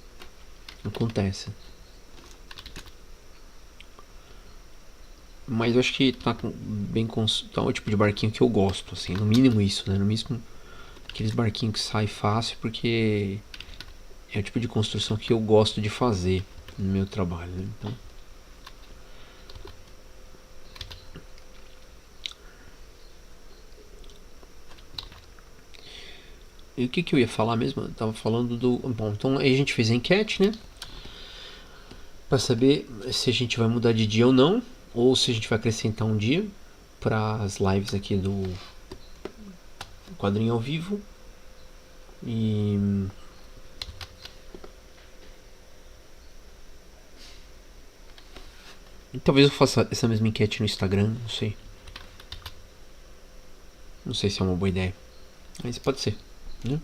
Speaker 1: Acontece. Mas eu acho que tá bem tá o tipo de barquinho que eu gosto, assim, no mínimo isso, né? No mínimo aqueles barquinhos que saem fácil, porque é o tipo de construção que eu gosto de fazer no meu trabalho, né? Então, e o que eu ia falar mesmo? Eu tava falando do. Bom, então aí a gente fez a enquete, né? Pra saber se a gente vai mudar de dia ou não, ou se a gente vai acrescentar um dia para as lives aqui do quadrinho ao vivo. E Talvez eu faça essa mesma enquete no Instagram, não sei. Não sei se é uma boa ideia. Mas pode ser, né?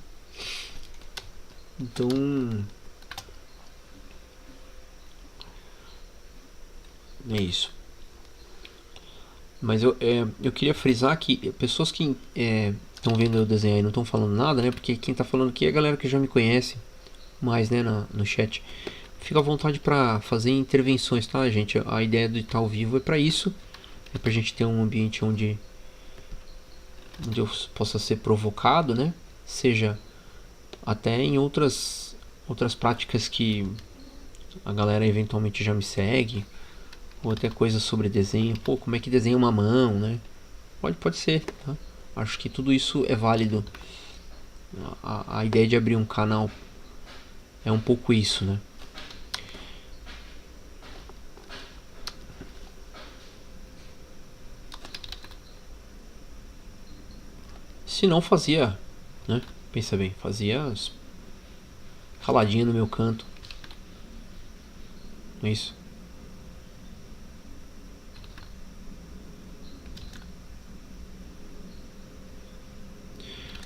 Speaker 1: Então, é isso. Mas eu queria frisar que pessoas que estão vendo eu desenhar e não estão falando nada, né? Porque quem tá falando aqui é a galera que já me conhece mais, né, no chat. Fica à vontade para fazer intervenções, tá, gente? A ideia de estar ao vivo é para isso. É pra gente ter um ambiente onde eu possa ser provocado, né? Seja até em outras práticas que a galera eventualmente já me segue, ou até coisas sobre desenho. Pô, como é que desenha uma mão, né? Pode ser, tá? Acho que tudo isso é válido. A ideia de abrir um canal é um pouco isso, né? Se não fazia, né? Pensa bem, fazia caladinho no meu canto. Não é isso?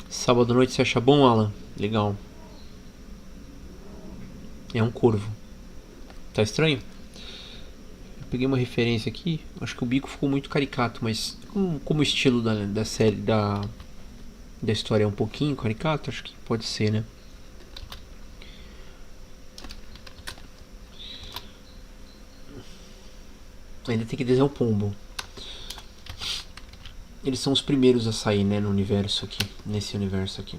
Speaker 1: Sábado à noite você acha bom, Alan? Legal. É um corvo. Tá estranho? Eu peguei uma referência aqui. Acho que o bico ficou muito caricato, mas como o estilo da série, da história é um pouquinho caricato, acho que pode ser, né? Ainda tem que desenhar o pombo. Eles são os primeiros a sair, né, no universo aqui, nesse universo aqui.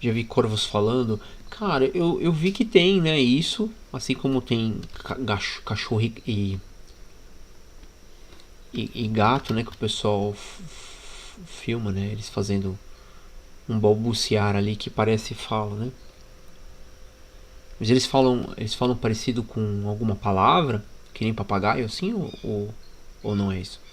Speaker 1: Já vi corvos falando. Cara, eu vi que tem, né, isso. Assim como tem cachorro e gato, né, que o pessoal filma, né, eles fazendo um balbuciar ali que parece fala, né? Mas eles falam parecido com alguma palavra, que nem papagaio assim, ou não é isso?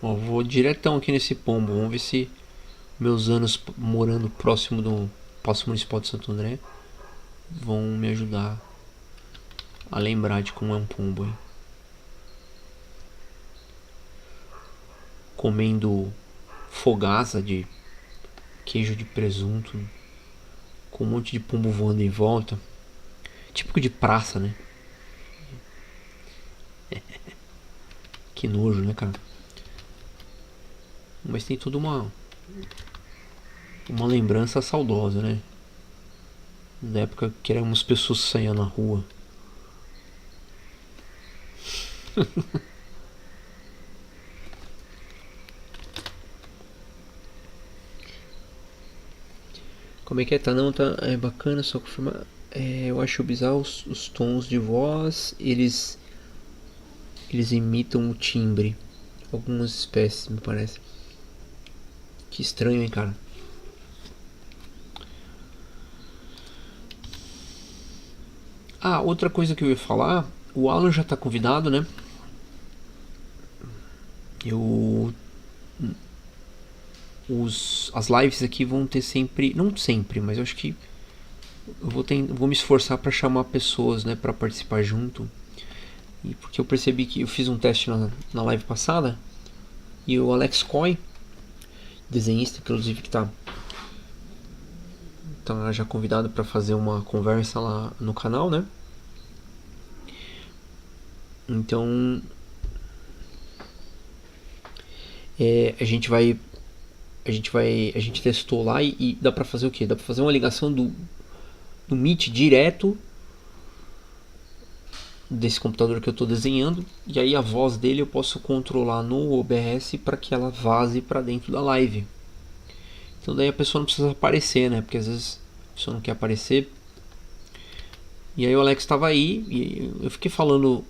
Speaker 1: Ó, vou diretão aqui nesse pombo, vamos ver se meus anos morando próximo do Paço Municipal de Santo André vão me ajudar a lembrar de como é um pombo, hein? Comendo fogaça de queijo de presunto, com um monte de pombo voando em volta. Típico de praça, né? Que nojo, né, cara? Mas tem toda uma lembrança saudosa, né? Da época que éramos pessoas que saíam na rua. Como é que é? Tá não, tá é bacana, só confirmar. Eu acho bizarro os tons de voz, eles imitam o timbre. Algumas espécies, me parece. Que estranho, hein, cara? Ah, outra coisa que eu ia falar, o Alan já tá convidado, né? Eu as lives aqui vão ter sempre, não sempre, mas eu acho que vou me esforçar para chamar pessoas, né, para participar junto. E porque eu percebi que eu fiz um teste na live passada e o Alex Coy, desenhista, inclusive que tá já convidado para fazer uma conversa lá no canal, né? Então a gente testou lá e dá pra fazer o que? Dá pra fazer uma ligação do Meet direto desse computador que eu estou desenhando, e aí a voz dele eu posso controlar no OBS para que ela vaze para dentro da live. Então daí a pessoa não precisa aparecer, né? Porque às vezes a pessoa não quer aparecer. E aí o Alex estava aí e eu fiquei falando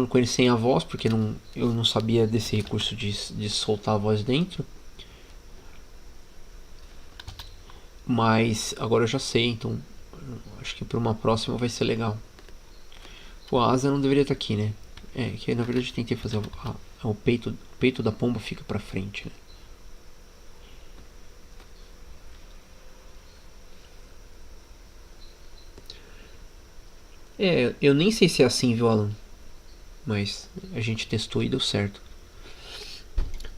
Speaker 1: com ele sem a voz, porque eu não sabia desse recurso de soltar a voz dentro. Mas agora eu já sei, então acho que para uma próxima vai ser legal. O asa não deveria estar aqui, né? É, que na verdade eu tentei fazer o peito da pomba fica pra frente, né? É, eu nem sei se é assim, viu, Alan? Mas a gente testou e deu certo.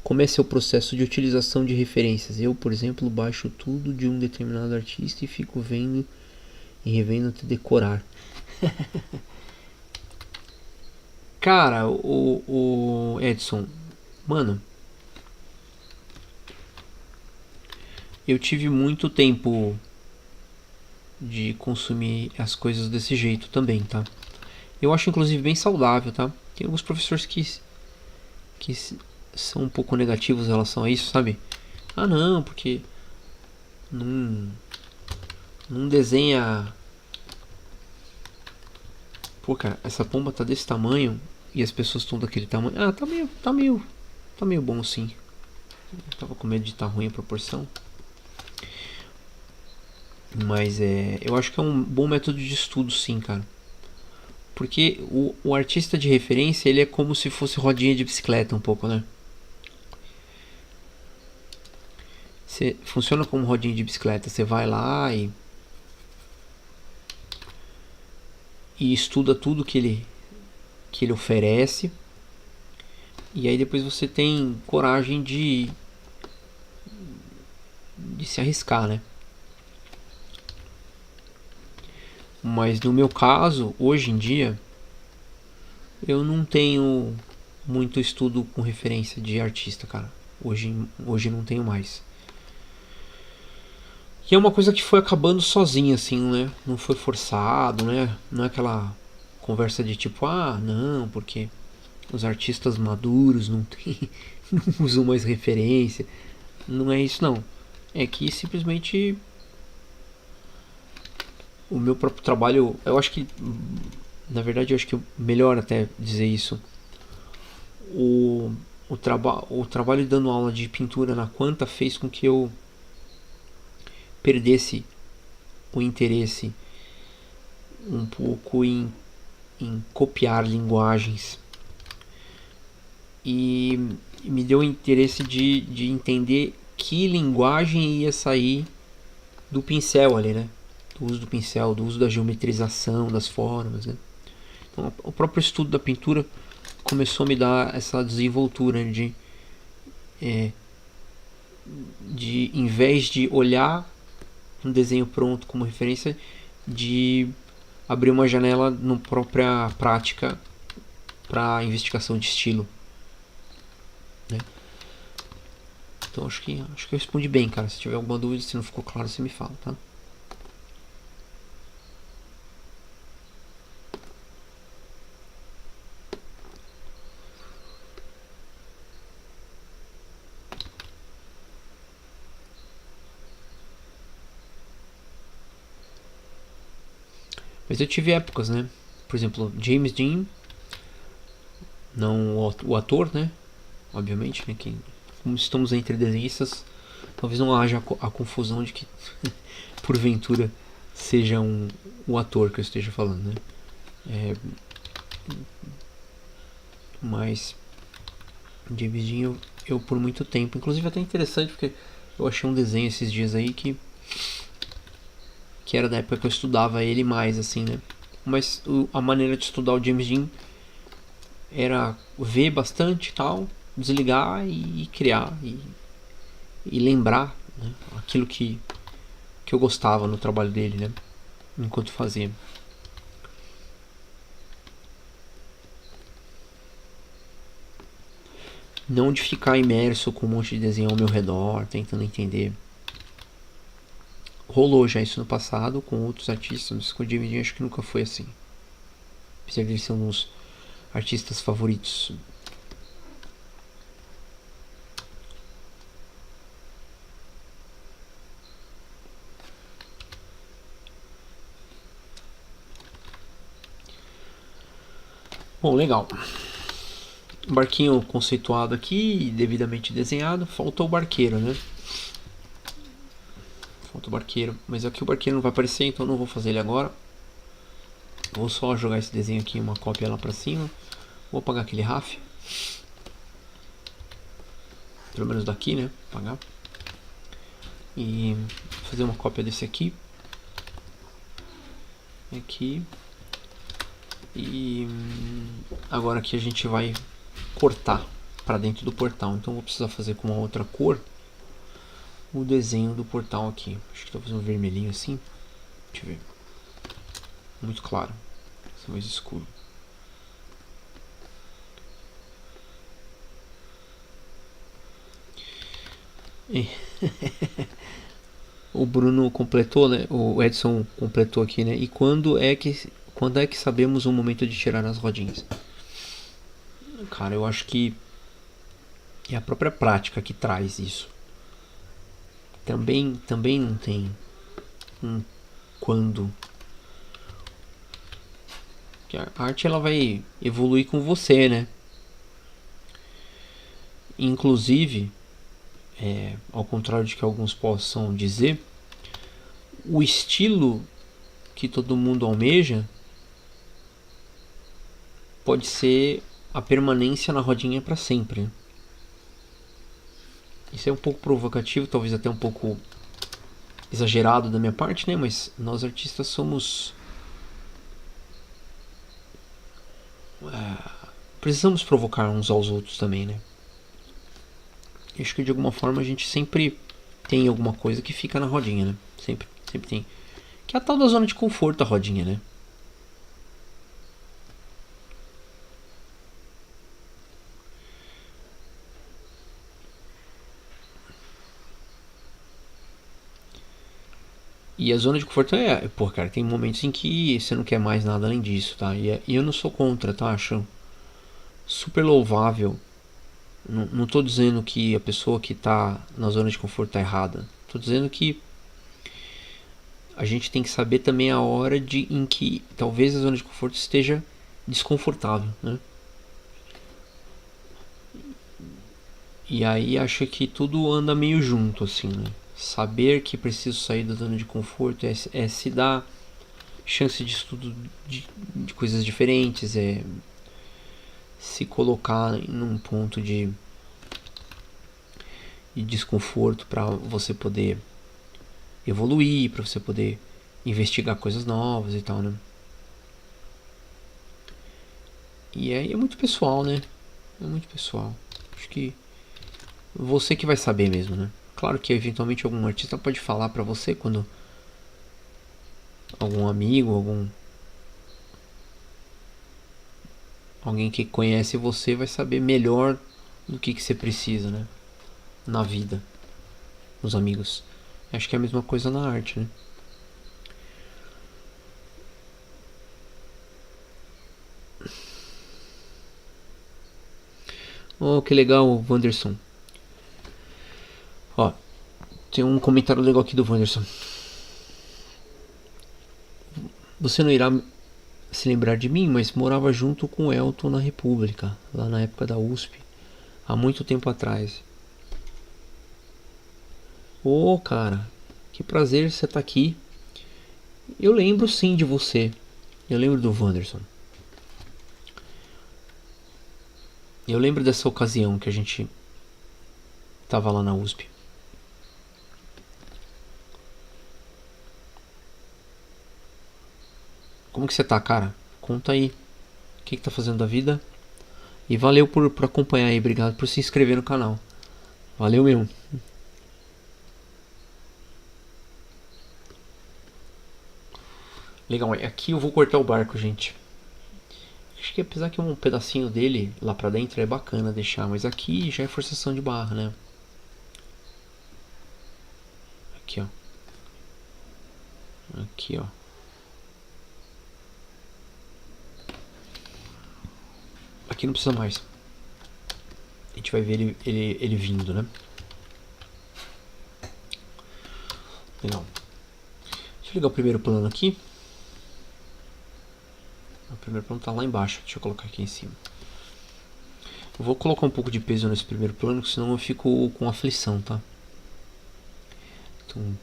Speaker 1: Como é seu processo de utilização de referências? Eu, por exemplo, baixo tudo de um determinado artista e fico vendo e revendo até decorar. Cara, o Edson, mano, eu tive muito tempo de consumir as coisas desse jeito também, tá? Eu acho inclusive bem saudável, tá? Tem alguns professores que são um pouco negativos em relação a isso, sabe? Ah não, porque não, não desenha. Pô, cara, essa pomba tá desse tamanho e as pessoas estão daquele tamanho. Ah, tá meio bom sim. Eu tava com medo de estar ruim a proporção. Mas eu acho que é um bom método de estudo sim, cara. Porque o artista de referência, ele é como se fosse rodinha de bicicleta um pouco, né? Você funciona como rodinha de bicicleta. Você vai lá e estuda tudo que ele oferece. E aí depois você tem coragem de se arriscar, né? Mas no meu caso, hoje em dia, eu não tenho muito estudo com referência de artista, cara. Hoje não tenho mais. E é uma coisa que foi acabando sozinha, assim, né? Não foi forçado, né? Não é aquela conversa de tipo, ah, não, porque os artistas maduros não, não usam mais referência. Não é isso, não. É que simplesmente o meu próprio trabalho, eu acho que, na verdade, eu acho que é melhor até dizer isso. O, o trabalho dando aula de pintura na Quanta fez com que eu perdesse o interesse um pouco em copiar linguagens e me deu o interesse de entender que linguagem ia sair do pincel ali, né? Do uso do pincel, do uso da geometrização, das formas, né? Então, o próprio estudo da pintura começou a me dar essa desenvoltura de em vez de olhar um desenho pronto como referência, de abrir uma janela na própria prática para investigação de estilo, né? Então acho que eu respondi bem, cara. Se tiver alguma dúvida, se não ficou claro, você me fala, tá? Mas eu tive épocas, né? Por exemplo, James Dean, não o ator, né? Obviamente, né? Que, como estamos entre desenhistas, talvez não haja a confusão de que porventura seja o ator que eu esteja falando, né? É, mas James Dean eu por muito tempo, inclusive até interessante porque eu achei um desenho esses dias aí que era da época que eu estudava ele mais, assim, né? Mas a maneira de estudar o James Dean era ver bastante e tal, desligar e criar e lembrar, né, aquilo que eu gostava no trabalho dele, né? Enquanto fazia. Não de ficar imerso com um monte de desenho ao meu redor, tentando entender rolou já isso no passado com outros artistas, mas com o James Dean acho que nunca foi assim. Apesar de ele ser um dos artistas favoritos. Bom, legal. Barquinho conceituado aqui, devidamente desenhado. Faltou o barqueiro, né? Falta o barqueiro. Mas aqui o barqueiro não vai aparecer, então não vou fazer ele agora. Vou só jogar esse desenho aqui, uma cópia lá pra cima. Vou apagar aquele RAF. Pelo menos daqui, né? Apagar. E fazer uma cópia desse aqui. Aqui. E agora aqui a gente vai cortar para dentro do portal. Então vou precisar fazer com uma outra cor o desenho do portal aqui. Acho que estou fazendo um vermelhinho assim. Deixa eu ver. Muito claro. Esse é mais escuro. O Bruno completou, né? O Edson completou aqui, né? E quando é que sabemos o momento de tirar as rodinhas? Cara, eu acho que é a própria prática que traz isso. Também não tem um quando. Que a arte ela vai evoluir com você, né? Inclusive, ao contrário de que alguns possam dizer, o estilo que todo mundo almeja pode ser a permanência na rodinha para sempre. Isso é um pouco provocativo, talvez até um pouco exagerado da minha parte, né? Mas nós artistas somos... precisamos provocar uns aos outros também, né? Acho que de alguma forma a gente sempre tem alguma coisa que fica na rodinha, né? Sempre tem. Que é a tal da zona de conforto, a rodinha, né? E a zona de conforto pô, cara, tem momentos em que você não quer mais nada além disso, tá? E eu não sou contra, tá? Acho super louvável. Não tô dizendo que a pessoa que tá na zona de conforto tá errada. Tô dizendo que a gente tem que saber também a hora em que talvez a zona de conforto esteja desconfortável, né? E aí acho que tudo anda meio junto, assim, né? Saber que preciso sair da zona de conforto é se dar chance de estudo de coisas diferentes, é se colocar num ponto de desconforto para você poder evoluir, para você poder investigar coisas novas e tal, né? E é muito pessoal, né? É muito pessoal. Acho que você que vai saber mesmo, né? Claro que eventualmente algum artista pode falar pra você quando algum amigo, alguém que conhece você vai saber melhor do que você precisa, né? Na vida, nos amigos. Acho que é a mesma coisa na arte, né? Oh, que legal, Wanderson. Ó, tem um comentário legal aqui do Wanderson. Você não irá se lembrar de mim, mas morava junto com o Elton na República, lá na época da USP, há muito tempo atrás. Ô, cara, que prazer você tá aqui. Eu lembro sim de você. Eu lembro do Wanderson. Eu lembro dessa ocasião que a gente tava lá na USP. Como que você tá, cara? Conta aí. O que tá fazendo da vida? E valeu por acompanhar aí. Obrigado por se inscrever no canal. Valeu mesmo. Legal, aqui eu vou cortar o barco, gente. Acho que apesar que um pedacinho dele lá pra dentro é bacana deixar, mas aqui já é forçação de barra, né? Aqui, ó. Aqui, ó. Aqui não precisa mais. A gente vai ver ele vindo, né? Legal. Deixa eu ligar o primeiro plano aqui. O primeiro plano tá lá embaixo. Deixa eu colocar aqui em cima. Eu vou colocar um pouco de peso nesse primeiro plano, senão eu fico com aflição, tá? Então...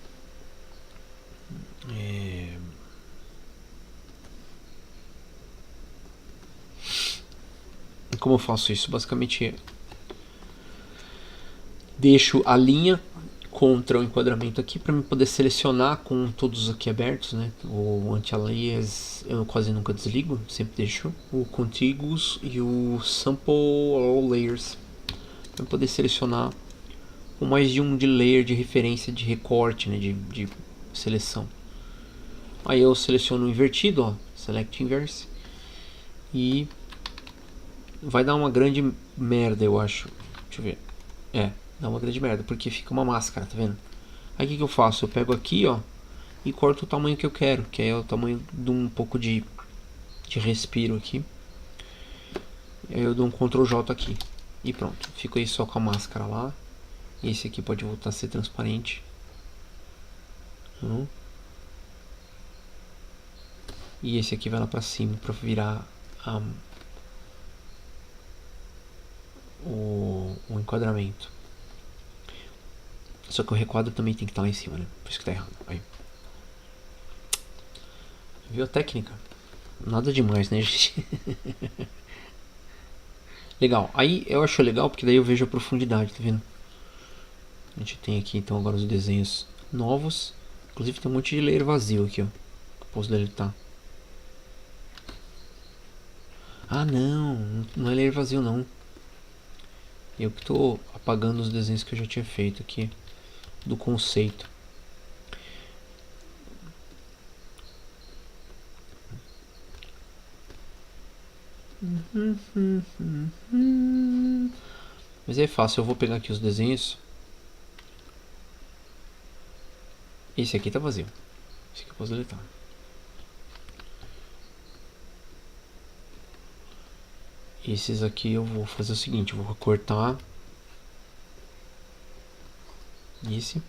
Speaker 1: Como eu faço isso? Basicamente deixo a linha contra o enquadramento aqui para eu poder selecionar com todos aqui abertos, né? O anti-alias eu quase nunca desligo, sempre deixo o contiguous e o sample all layers para poder selecionar com mais de um de layer de referência de recorte, né? De seleção. Aí eu seleciono o invertido, ó, select inverse, e vai dar uma grande merda, eu acho. Deixa eu ver. Dá uma grande merda, porque fica uma máscara, tá vendo? Aí o que eu faço? Eu pego aqui, ó, e corto o tamanho que eu quero, que é o tamanho de um pouco de respiro aqui. E aí eu dou um Ctrl J aqui. E pronto. Fico aí só com a máscara lá. Esse aqui pode voltar a ser transparente. E esse aqui vai lá pra cima pra virar o enquadramento. Só que o requadro também tem que estar lá em cima, né? Por isso que tá errado. Aí. Viu a técnica? Nada demais, né, gente? Legal. Aí eu acho legal porque daí eu vejo a profundidade, tá vendo? A gente tem aqui então agora os desenhos novos. Inclusive tem um monte de layer vazio aqui, ó. Posso deletar. Ah, não é layer vazio não. Eu que tô apagando os desenhos que eu já tinha feito aqui do conceito. Mas é fácil, eu vou pegar aqui os desenhos. Esse aqui tá vazio. Esse aqui eu posso deletar. Esses aqui eu vou fazer o seguinte, eu vou cortar esse.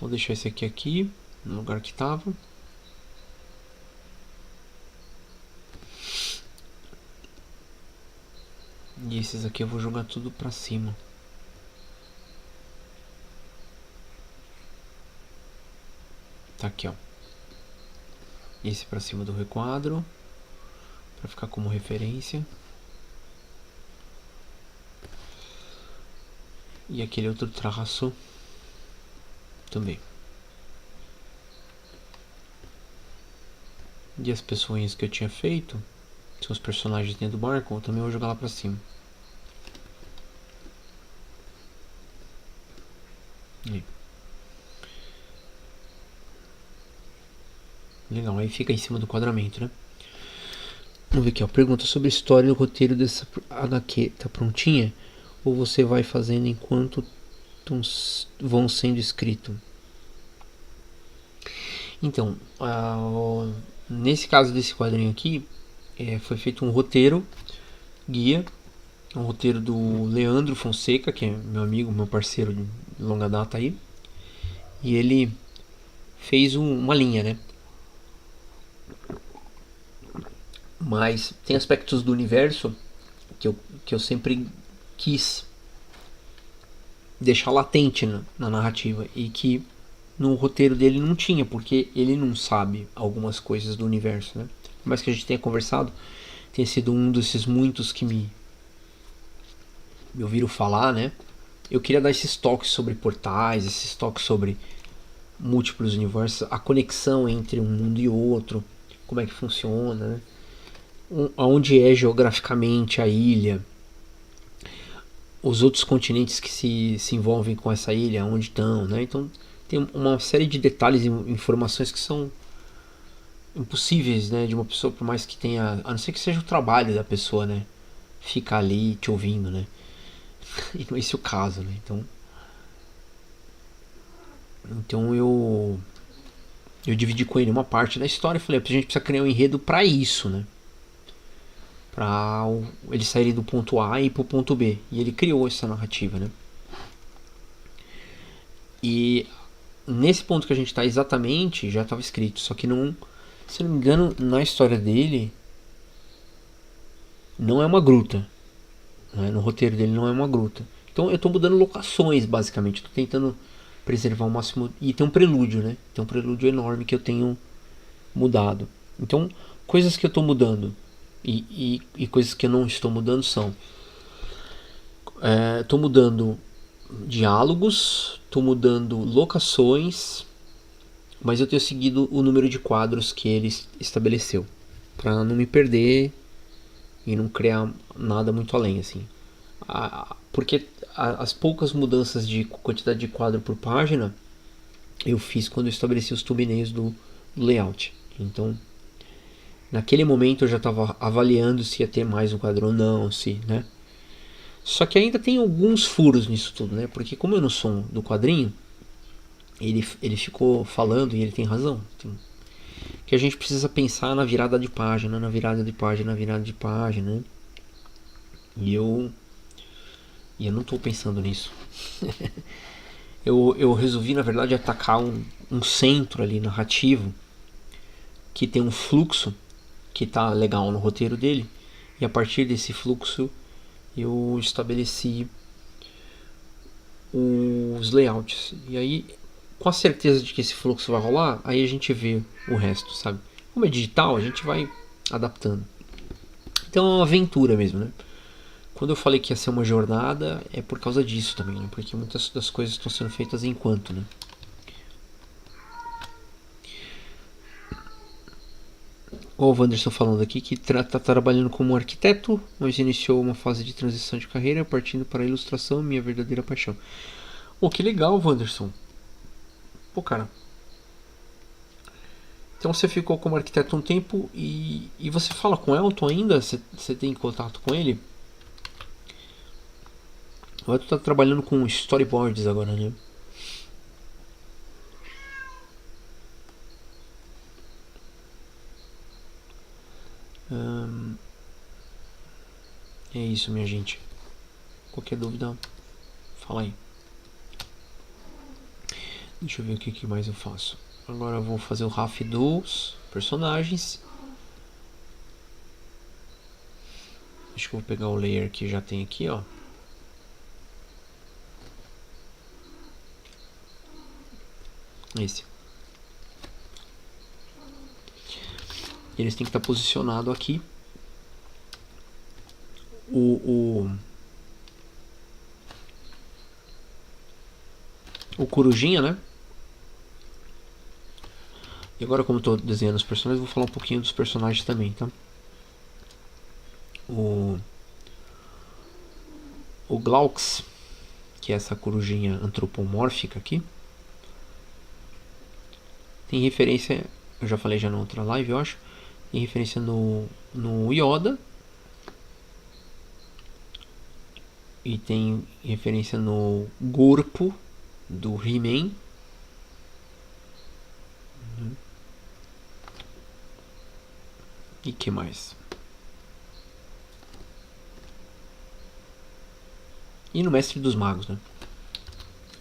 Speaker 1: Vou deixar esse aqui no lugar que tava. E esses aqui eu vou jogar tudo pra cima. Tá aqui, ó. Esse pra cima do requadro, pra ficar como referência. E aquele outro traço também. E as pessoinhas que eu tinha feito, são os personagens dentro do barco, eu também vou jogar lá pra cima. Aí. Legal, aí fica em cima do quadramento, né? Vamos ver aqui, ó. Pergunta sobre a história do roteiro dessa HQ. Tá prontinha? Ou você vai fazendo enquanto vão sendo escritos? Então, nesse caso desse quadrinho aqui, foi feito um roteiro, guia, um roteiro do Leandro Fonseca, que é meu amigo, meu parceiro de longa data aí. E ele fez uma linha, né? Mas tem aspectos do universo que eu sempre quis deixar latente na narrativa e que no roteiro dele não tinha, porque ele não sabe algumas coisas do universo, né? Por mais que a gente tenha conversado, tenha sido um desses muitos que me ouviram falar, né? Eu queria dar esses toques sobre portais, esses toques sobre múltiplos universos, a conexão entre um mundo e outro, como é que funciona, né? Onde é geograficamente a ilha, os outros continentes que se envolvem com essa ilha, onde estão, né? Então tem uma série de detalhes e informações que são impossíveis, né, de uma pessoa, por mais que tenha, a não ser que seja o trabalho da pessoa, né, ficar ali te ouvindo, né? E não é esse o caso, né? Então Então eu dividi com ele uma parte da história e falei, a gente precisa criar um enredo pra isso, né? Pra ele sair do ponto A e ir pro ponto B. E ele criou essa narrativa, né? E nesse ponto que a gente tá exatamente, já estava escrito. Só que não, se não me engano, na história dele, não é uma gruta. Né? No roteiro dele não é uma gruta. Então eu tô mudando locações, basicamente. Tô tentando preservar o máximo. E tem um prelúdio, né? Tem um prelúdio enorme que eu tenho mudado. Então, coisas que eu tô mudando e coisas que eu não estou mudando são... Tô mudando diálogos, tô mudando locações, mas eu tenho seguido o número de quadros que ele estabeleceu, para não me perder e não criar nada muito além, assim. Porque as poucas mudanças de quantidade de quadro por página eu fiz quando eu estabeleci os thumbnails do layout. Então, naquele momento eu já estava avaliando se ia ter mais um quadro ou não, se, né? Só que ainda tem alguns furos nisso tudo, né? Porque como eu não sou do quadrinho, ele ficou falando e ele tem razão. Que a gente precisa pensar na virada de página, na virada de página, na virada de página, né? E eu não estou pensando nisso. Eu resolvi, na verdade, atacar um centro ali narrativo que tem um fluxo que tá legal no roteiro dele. E a partir desse fluxo eu estabeleci os layouts. E aí, com a certeza de que esse fluxo vai rolar, aí a gente vê o resto, sabe? Como é digital, a gente vai adaptando. Então é uma aventura mesmo, né? Quando eu falei que ia ser uma jornada, é por causa disso também, né? Porque muitas das coisas estão sendo feitas enquanto, né? O Wanderson falando aqui que está trabalhando como arquiteto, mas iniciou uma fase de transição de carreira partindo para a ilustração, minha verdadeira paixão. Oh, que legal, Wanderson. Pô, cara. Então você ficou como arquiteto um tempo e você fala com o Elton ainda? Você tem contato com ele? O Elton tá trabalhando com storyboards agora, né? É isso, minha gente. Qualquer dúvida, fala aí. Deixa eu ver o que mais eu faço. Agora eu vou fazer o RAF dos personagens. Acho que eu vou pegar o layer que já tem aqui, ó. Esse. Eles têm que estar posicionados aqui. O corujinha, né? E agora, como eu tô desenhando os personagens, vou falar um pouquinho dos personagens também, tá? O Glaux, que é essa corujinha antropomórfica aqui, tem referência, eu já falei já na outra live, eu acho, tem referência no Yoda e tem referência no Gorpo do He-Man. E que mais? E no Mestre dos Magos, né?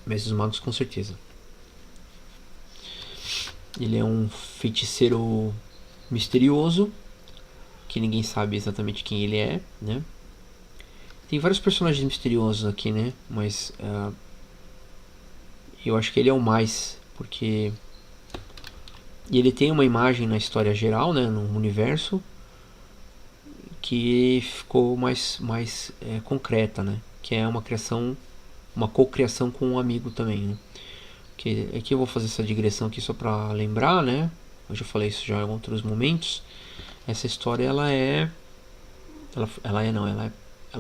Speaker 1: Mestre dos Magos com certeza. Ele é um feiticeiro misterioso que ninguém sabe exatamente quem ele é, né? Tem vários personagens misteriosos aqui, né? Mas eu acho que ele é o mais, porque e ele tem uma imagem na história geral, né? No universo que ficou mais concreta, né? Que é uma criação, uma cocriação com um amigo também, né? Que aqui eu vou fazer essa digressão aqui só para lembrar, né? Eu já falei isso já em outros momentos. Essa história ela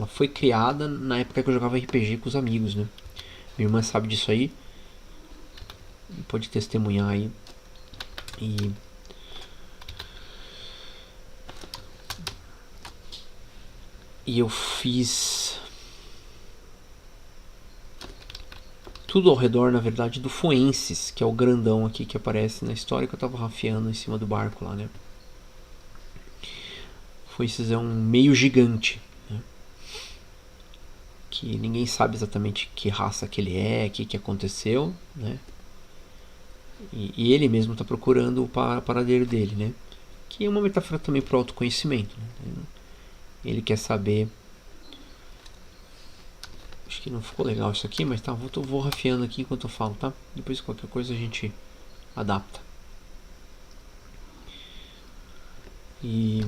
Speaker 1: foi criada na época que eu jogava RPG com os amigos, né? Minha irmã sabe disso aí, pode testemunhar aí. E eu fiz tudo ao redor, na verdade, do Foensis, que é o grandão aqui que aparece na história que eu tava rafiando em cima do barco lá, né? Foensis é um meio gigante, né? Que ninguém sabe exatamente que raça que ele é, o que aconteceu, né? E ele mesmo está procurando o paradeiro dele, né? Que é uma metáfora também para o autoconhecimento, né? Ele quer saber. Acho que não ficou legal isso aqui, mas tá, vou rafiando aqui enquanto eu falo, tá? Depois qualquer coisa a gente adapta. E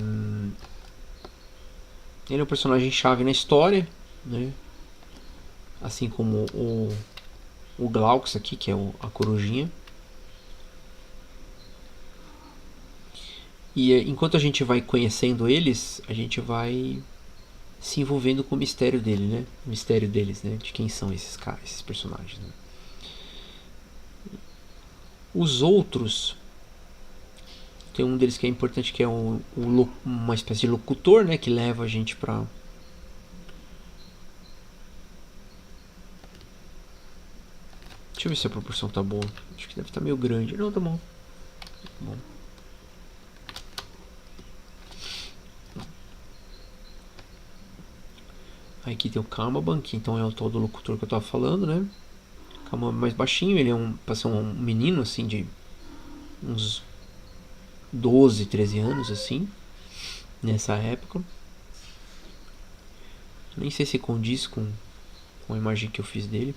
Speaker 1: ele é um personagem chave na história, né? Assim como o Glaucus aqui, que é a corujinha. E enquanto a gente vai conhecendo eles, a gente vai se envolvendo com o mistério dele, né? O mistério deles, né? De quem são esses caras, esses personagens, né? Os outros, tem um deles que é importante, que é uma espécie de locutor, né? Que leva a gente pra... Deixa eu ver se a proporção tá boa. Acho que deve estar meio grande. Não, tá bom. Tá bom. Aí aqui tem o Camaban, que então é o tal do locutor que eu tava falando, né? O Camaban é mais baixinho, ele é pra ser um menino, assim, de uns 12, 13 anos, assim, nessa época. Nem sei se condiz com a imagem que eu fiz dele,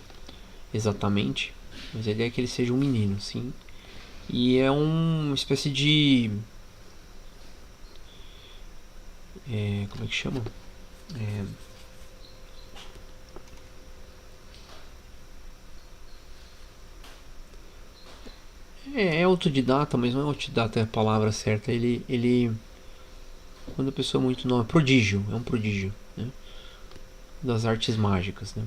Speaker 1: exatamente. Mas a ideia é que ele seja um menino, assim. E é uma espécie de... como é que chama? É autodidata, mas não é autodidata a palavra certa. Ele quando a pessoa é muito nova, prodígio, é um prodígio, né? Das artes mágicas, né?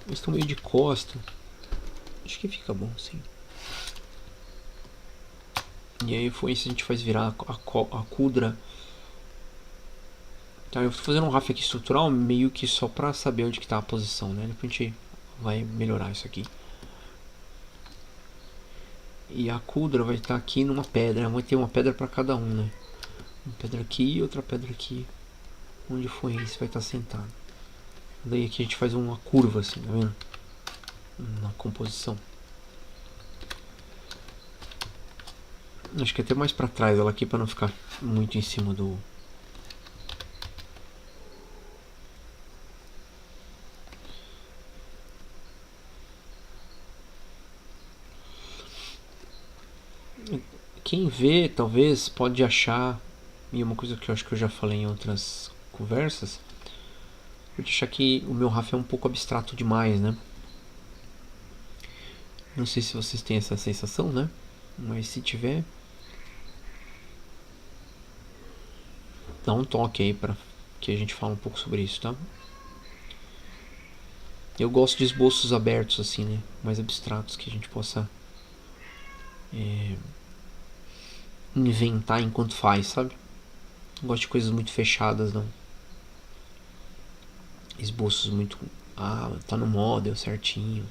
Speaker 1: Eles estão meio de costa. Acho que fica bom, sim. E aí foi isso, a gente faz virar a Kudra. Tá, eu tô fazendo um RAF aqui estrutural meio que só pra saber onde que tá a posição, né? Depois a gente vai melhorar isso aqui. E a Kudra vai estar aqui numa pedra. Vai ter uma pedra pra cada um, né? Uma pedra aqui e outra pedra aqui. Onde foi esse vai estar sentado. Daí aqui a gente faz uma curva assim, tá vendo? Na composição. Acho que até mais pra trás ela aqui pra não ficar muito em cima do... Quem vê talvez pode achar, e é uma coisa que eu acho que eu já falei em outras conversas, pode achar que o meu RAF é um pouco abstrato demais, né? Não sei se vocês têm essa sensação, né? Mas se tiver, dá um toque aí pra que a gente fale um pouco sobre isso, tá? Eu gosto de esboços abertos assim, né? Mais abstratos, que a gente possa inventar enquanto faz, sabe? Não gosto de coisas muito fechadas, não. Esboços muito... Ah, tá no model certinho.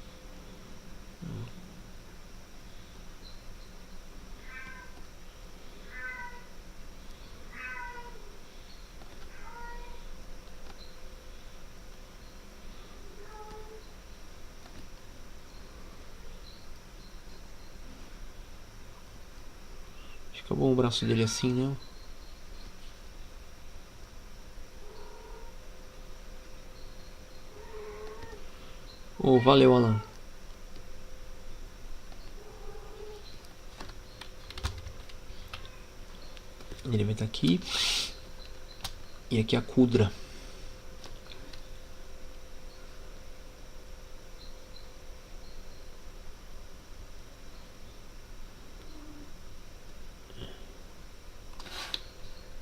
Speaker 1: Fica bom o braço dele assim, né? Oh, valeu, Alan. Ele vai estar aqui. E aqui a Kudra.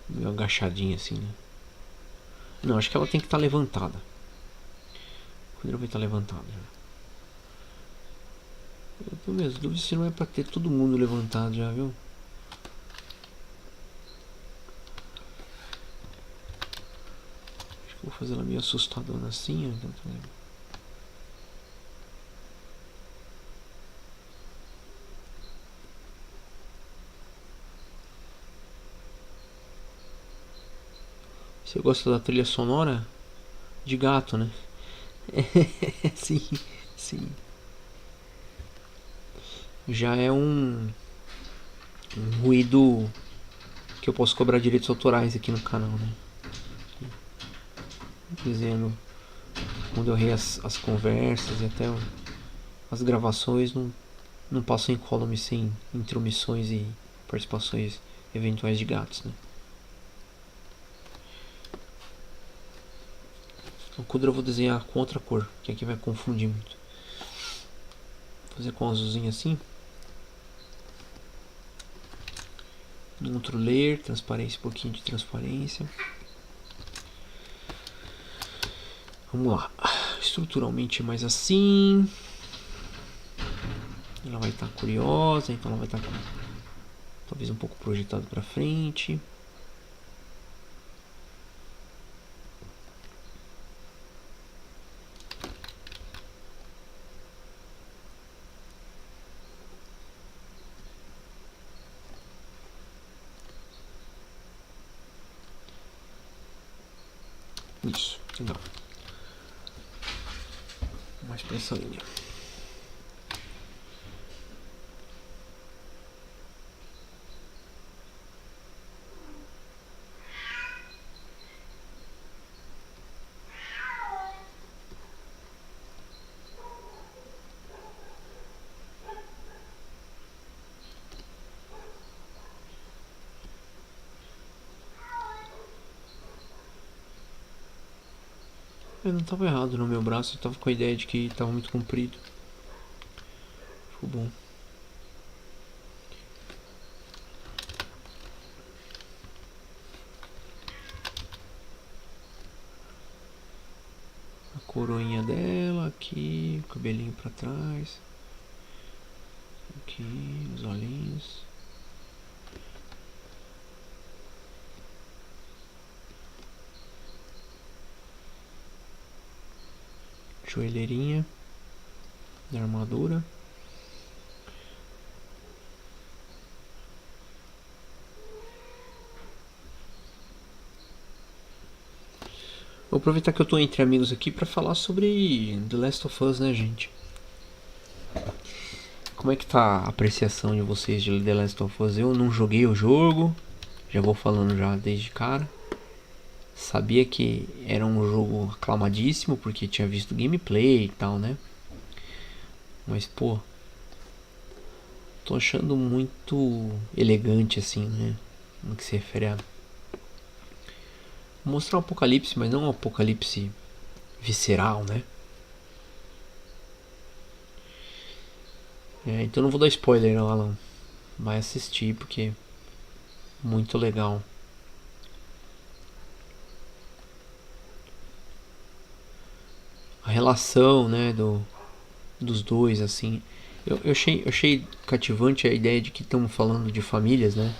Speaker 1: Meio agachadinha assim, né? Não, acho que ela tem que estar levantada. A Kudra vai estar levantada. Eu tô mesmo dúvida se não é pra ter todo mundo levantado já, viu? Acho que vou fazer ela meio assustadona assim, ó. Você gosta da trilha sonora? De gato, né? Sim, sim. Já é um ruído que eu posso cobrar direitos autorais aqui no canal, né? Dizendo quando eu rei as conversas e até as gravações não passam incólume sem intromissões e participações eventuais de gatos, né? O Kudra eu vou desenhar com outra cor, que aqui vai confundir muito. Vou fazer com um azulzinho assim. No outro layer, transparência, um pouquinho de transparência. Vamos lá. Estruturalmente é mais assim. Ela vai estar curiosa, então ela vai estar talvez um pouco projetado para frente. Isso, legal. Mais pra essa linha. Eu não estava errado no meu braço, eu estava com a ideia de que estava muito comprido. Ficou bom. A coroinha dela aqui, o cabelinho para trás. Aqui, os olhinhos. Joelheirinha da armadura. Vou aproveitar que eu tô entre amigos aqui para falar sobre The Last of Us, né, gente? Como é que tá a apreciação de vocês de The Last of Us? Eu não joguei o jogo, já vou falando já desde cara. Sabia que era um jogo aclamadíssimo porque tinha visto gameplay e tal, né? Mas pô, tô achando muito elegante assim, né? No que se refere a mostrar um apocalipse, mas não um apocalipse visceral, né? Então não vou dar spoiler não, Alan. Vai assistir porque é muito legal. A relação, né, dos dois, assim. Eu achei cativante a ideia de que estamos falando de famílias, né?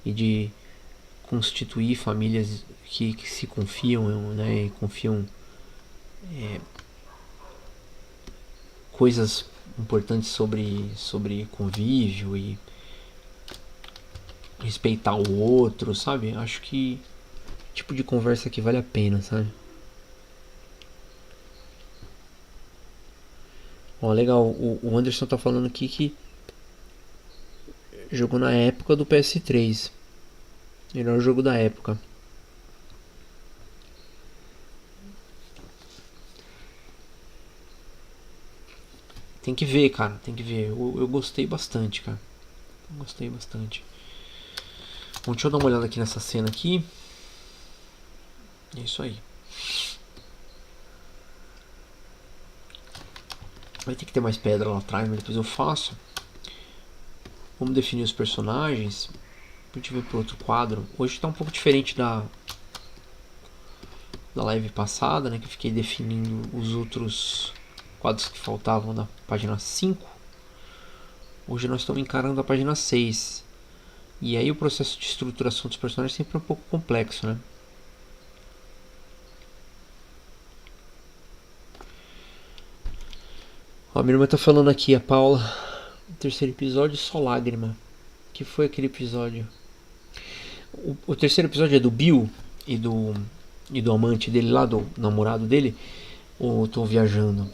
Speaker 1: E de constituir famílias que se confiam, né? E confiam coisas importantes sobre convívio e respeitar o outro, sabe? Acho que tipo de conversa que vale a pena, sabe? Ó, legal, o Anderson tá falando aqui que jogou na época do PS3. Melhor jogo da época. Tem que ver, cara, tem que ver. Eu gostei bastante, cara. Gostei bastante. Bom, deixa eu dar uma olhada aqui nessa cena aqui. É isso aí. Vai ter que ter mais pedra lá atrás, mas depois eu faço. Vamos definir os personagens. A gente ver pro outro quadro. Hoje tá um pouco diferente da live passada, né? Que eu fiquei definindo os outros quadros que faltavam na página 5. Hoje nós estamos encarando a página 6. E aí o processo de estruturação dos personagens sempre é um pouco complexo, né? Ó, minha irmã tá falando aqui, a Paula. O terceiro episódio, só lágrima. Que foi aquele episódio? O terceiro episódio é do Bill e do amante dele lá, do namorado dele. Ou tô viajando?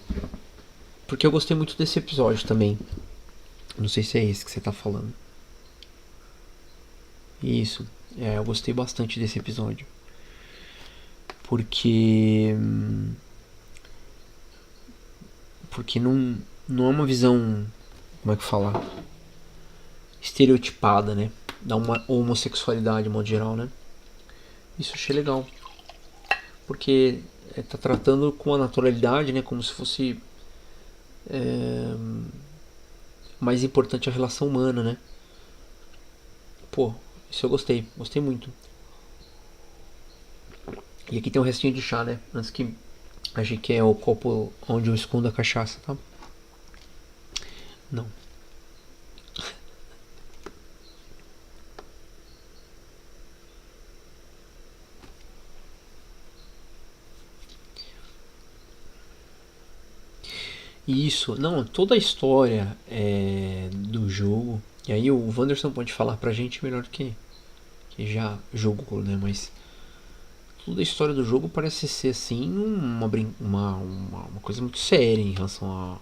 Speaker 1: Porque eu gostei muito desse episódio também. Não sei se é esse que você tá falando. Isso. É, eu gostei bastante desse episódio. Porque. Porque não é uma visão. Como é que falar? Estereotipada, né? Da uma homossexualidade, de modo geral, né? Isso eu achei legal. Porque tá tratando com a naturalidade, né? Como se fosse mais importante a relação humana, né? Pô, isso eu gostei. Gostei muito. E aqui tem um restinho de chá, né? Antes que achei que é o copo onde eu escondo a cachaça, tá? Não. Isso, não, toda a história do jogo. E aí o Wanderson pode falar pra gente melhor que já jogou, né? Mas toda a história do jogo parece ser assim uma coisa muito séria em relação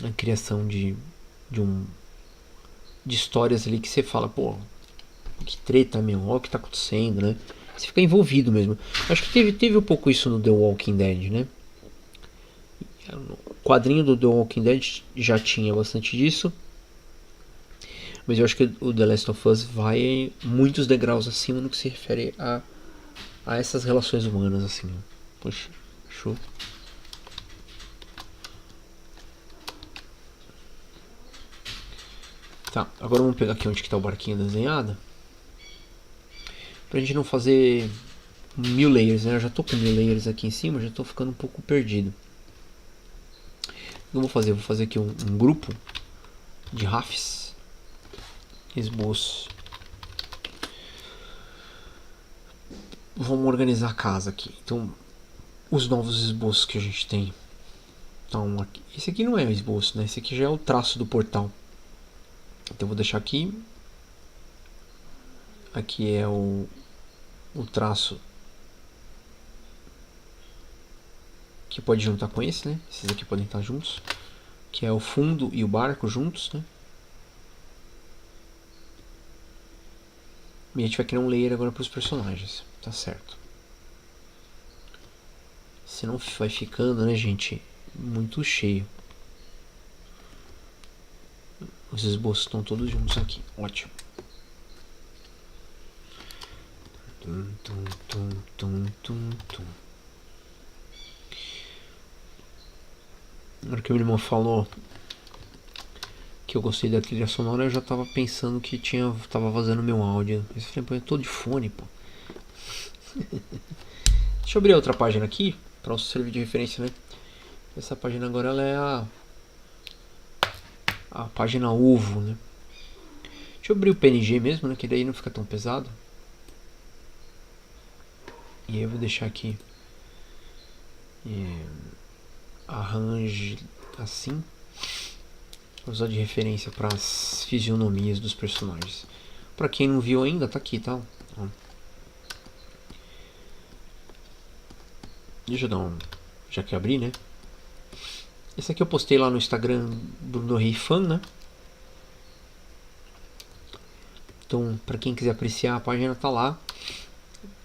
Speaker 1: à criação de um de histórias ali que você fala, pô, que treta mesmo, olha o que tá acontecendo, né? Você fica envolvido mesmo. Acho que teve um pouco isso no The Walking Dead, né? O quadrinho do The Walking Dead já tinha bastante disso. Mas eu acho que o The Last of Us vai muitos degraus acima no que se refere a essas relações humanas, assim. Poxa, show. Tá, agora vamos pegar aqui onde que tá o barquinho desenhado. Pra gente não fazer 1000 layers, né? Eu já tô com 1000 layers aqui em cima, já tô ficando um pouco perdido. O que eu vou fazer? Eu vou fazer aqui um grupo de RAFs. Esboço. Vamos organizar a casa aqui. Então, os novos esboços que a gente tem. Então, aqui, esse aqui não é o esboço, né? Esse aqui já é o traço do portal. Então, eu vou deixar aqui. Aqui é o traço que pode juntar com esse, né? Esses aqui podem estar juntos. Que é o fundo e o barco juntos, né? E a gente vai criar um layer agora para os personagens. Tá certo. Senão vai ficando, né, gente? Muito cheio. Os esboços estão todos juntos aqui. Ótimo. Na hora que o meu irmão falou que eu gostei da trilha sonora, eu já tava pensando que tava vazando meu áudio. Eu falei, pô, eu tô de fone, pô. Deixa eu abrir a outra página aqui, pra servir de referência, né? Essa página agora ela é a página ovo, né? Deixa eu abrir o PNG mesmo, né? Que daí não fica tão pesado. E aí eu vou deixar aqui arranje assim. Vou usar de referência para as fisionomias dos personagens. Para quem não viu ainda, tá aqui, tá? Ó. Deixa eu dar um. Já que abri, né? Esse aqui eu postei lá no Instagram do Rei Fan, né? Então, para quem quiser apreciar, a página tá lá.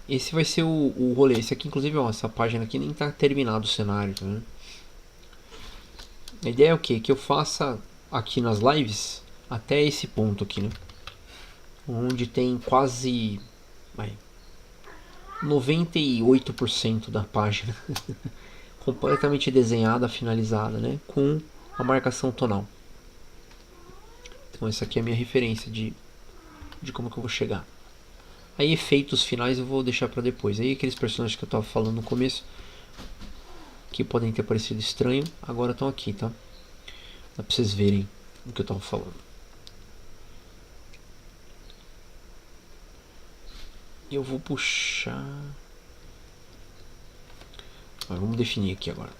Speaker 1: Esse vai ser o rolê. Esse aqui, inclusive, ó, essa página aqui nem tá terminado o cenário, tá vendo? A ideia é o quê? Que eu faça aqui nas lives até esse ponto aqui, né? Onde tem quase 98% da página completamente desenhada, finalizada, né? Com a marcação tonal. Então essa aqui é a minha referência de como que eu vou chegar. Aí efeitos finais eu vou deixar para depois. Aí aqueles personagens que eu tava falando no começo, que podem ter parecido estranho, agora estão aqui, tá? Dá pra vocês verem o que eu tava falando. Eu vou puxar... vamos definir aqui agora.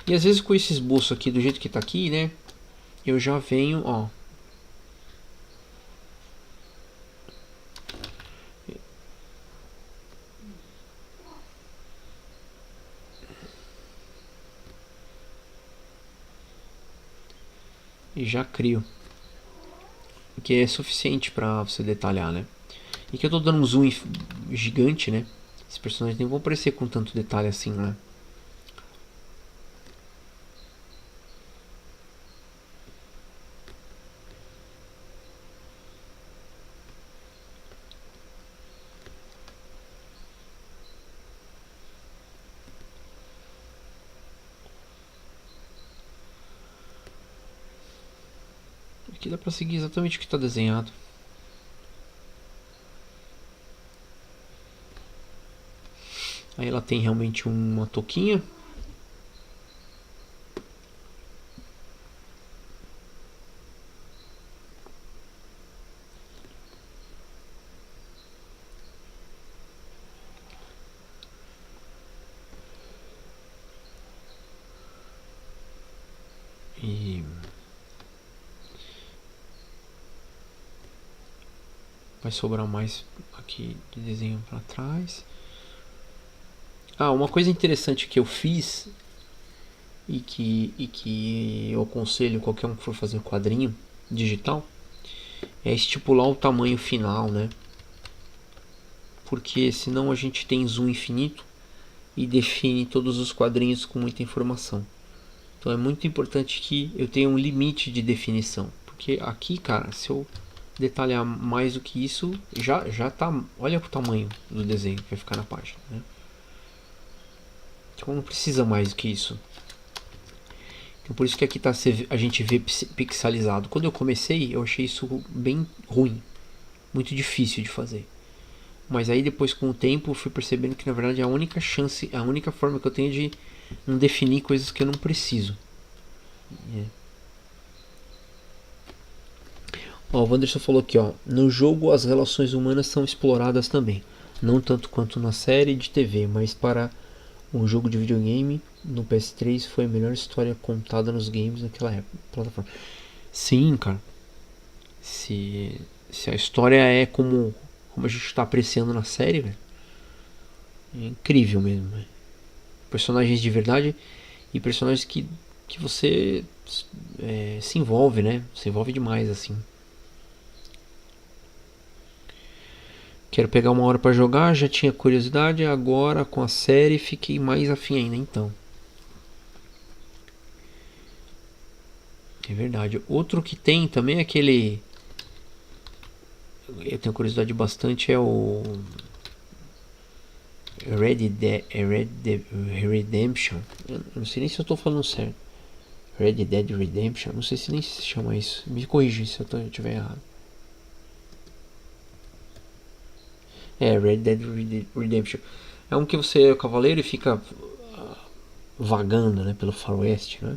Speaker 1: E às vezes com esse esboço aqui, do jeito que tá aqui, né? Eu já venho, ó. E já crio. Que é suficiente pra você detalhar, né? E que eu tô dando um zoom gigante, né? Esses personagens nem vão aparecer com tanto detalhe assim, né? Aqui dá pra seguir exatamente o que tá desenhado. Aí ela tem realmente uma touquinha. E vai sobrar mais aqui de desenho para trás. Uma coisa interessante que eu fiz e que eu aconselho qualquer um que for fazer quadrinho digital é estipular o tamanho final, né? Porque senão a gente tem zoom infinito e define todos os quadrinhos com muita informação. Então é muito importante que eu tenha um limite de definição, porque aqui, cara, se eu detalhar mais do que isso, já tá, olha o tamanho do desenho que vai ficar na página, né? Então não precisa mais do que isso. Então por isso que aqui tá, a gente vê pixelizado. Quando eu comecei, eu achei isso bem ruim, muito difícil de fazer. Mas aí depois com o tempo eu fui percebendo que na verdade é a única chance, a única forma que eu tenho de não definir coisas que eu não preciso. Ó, o Wanderson falou aqui, ó. No jogo as relações humanas são exploradas também. Não tanto quanto na série de TV, mas para um jogo de videogame no PS3 foi a melhor história contada nos games naquela época, plataforma. Sim, cara. Se a história é como a gente está apreciando na série, velho, é incrível mesmo, véio. Personagens de verdade e personagens que você se envolve, né? Se envolve demais, assim. Quero pegar uma hora pra jogar, já tinha curiosidade, agora com a série fiquei mais afim ainda, então. É verdade. Outro que tem também é aquele... Eu tenho curiosidade bastante, é o... Red Dead Redemption. Eu não sei nem se eu tô falando certo. Red Dead Redemption, não sei se nem se chama isso. Me corrija se eu estiver errado. É, Red Dead Redemption. É um que você é o cavaleiro e fica vagando, né, pelo faroeste, né?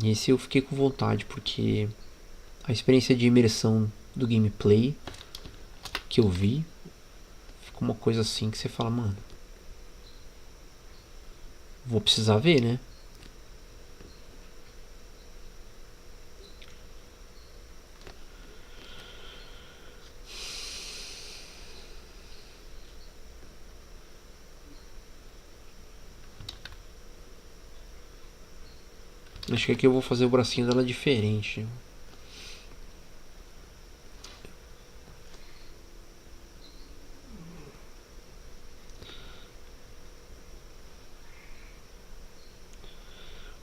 Speaker 1: Esse eu fiquei com vontade porque a experiência de imersão do gameplay que eu vi ficou uma coisa assim que você fala, mano, vou precisar ver, né? Acho que aqui eu vou fazer o bracinho dela diferente.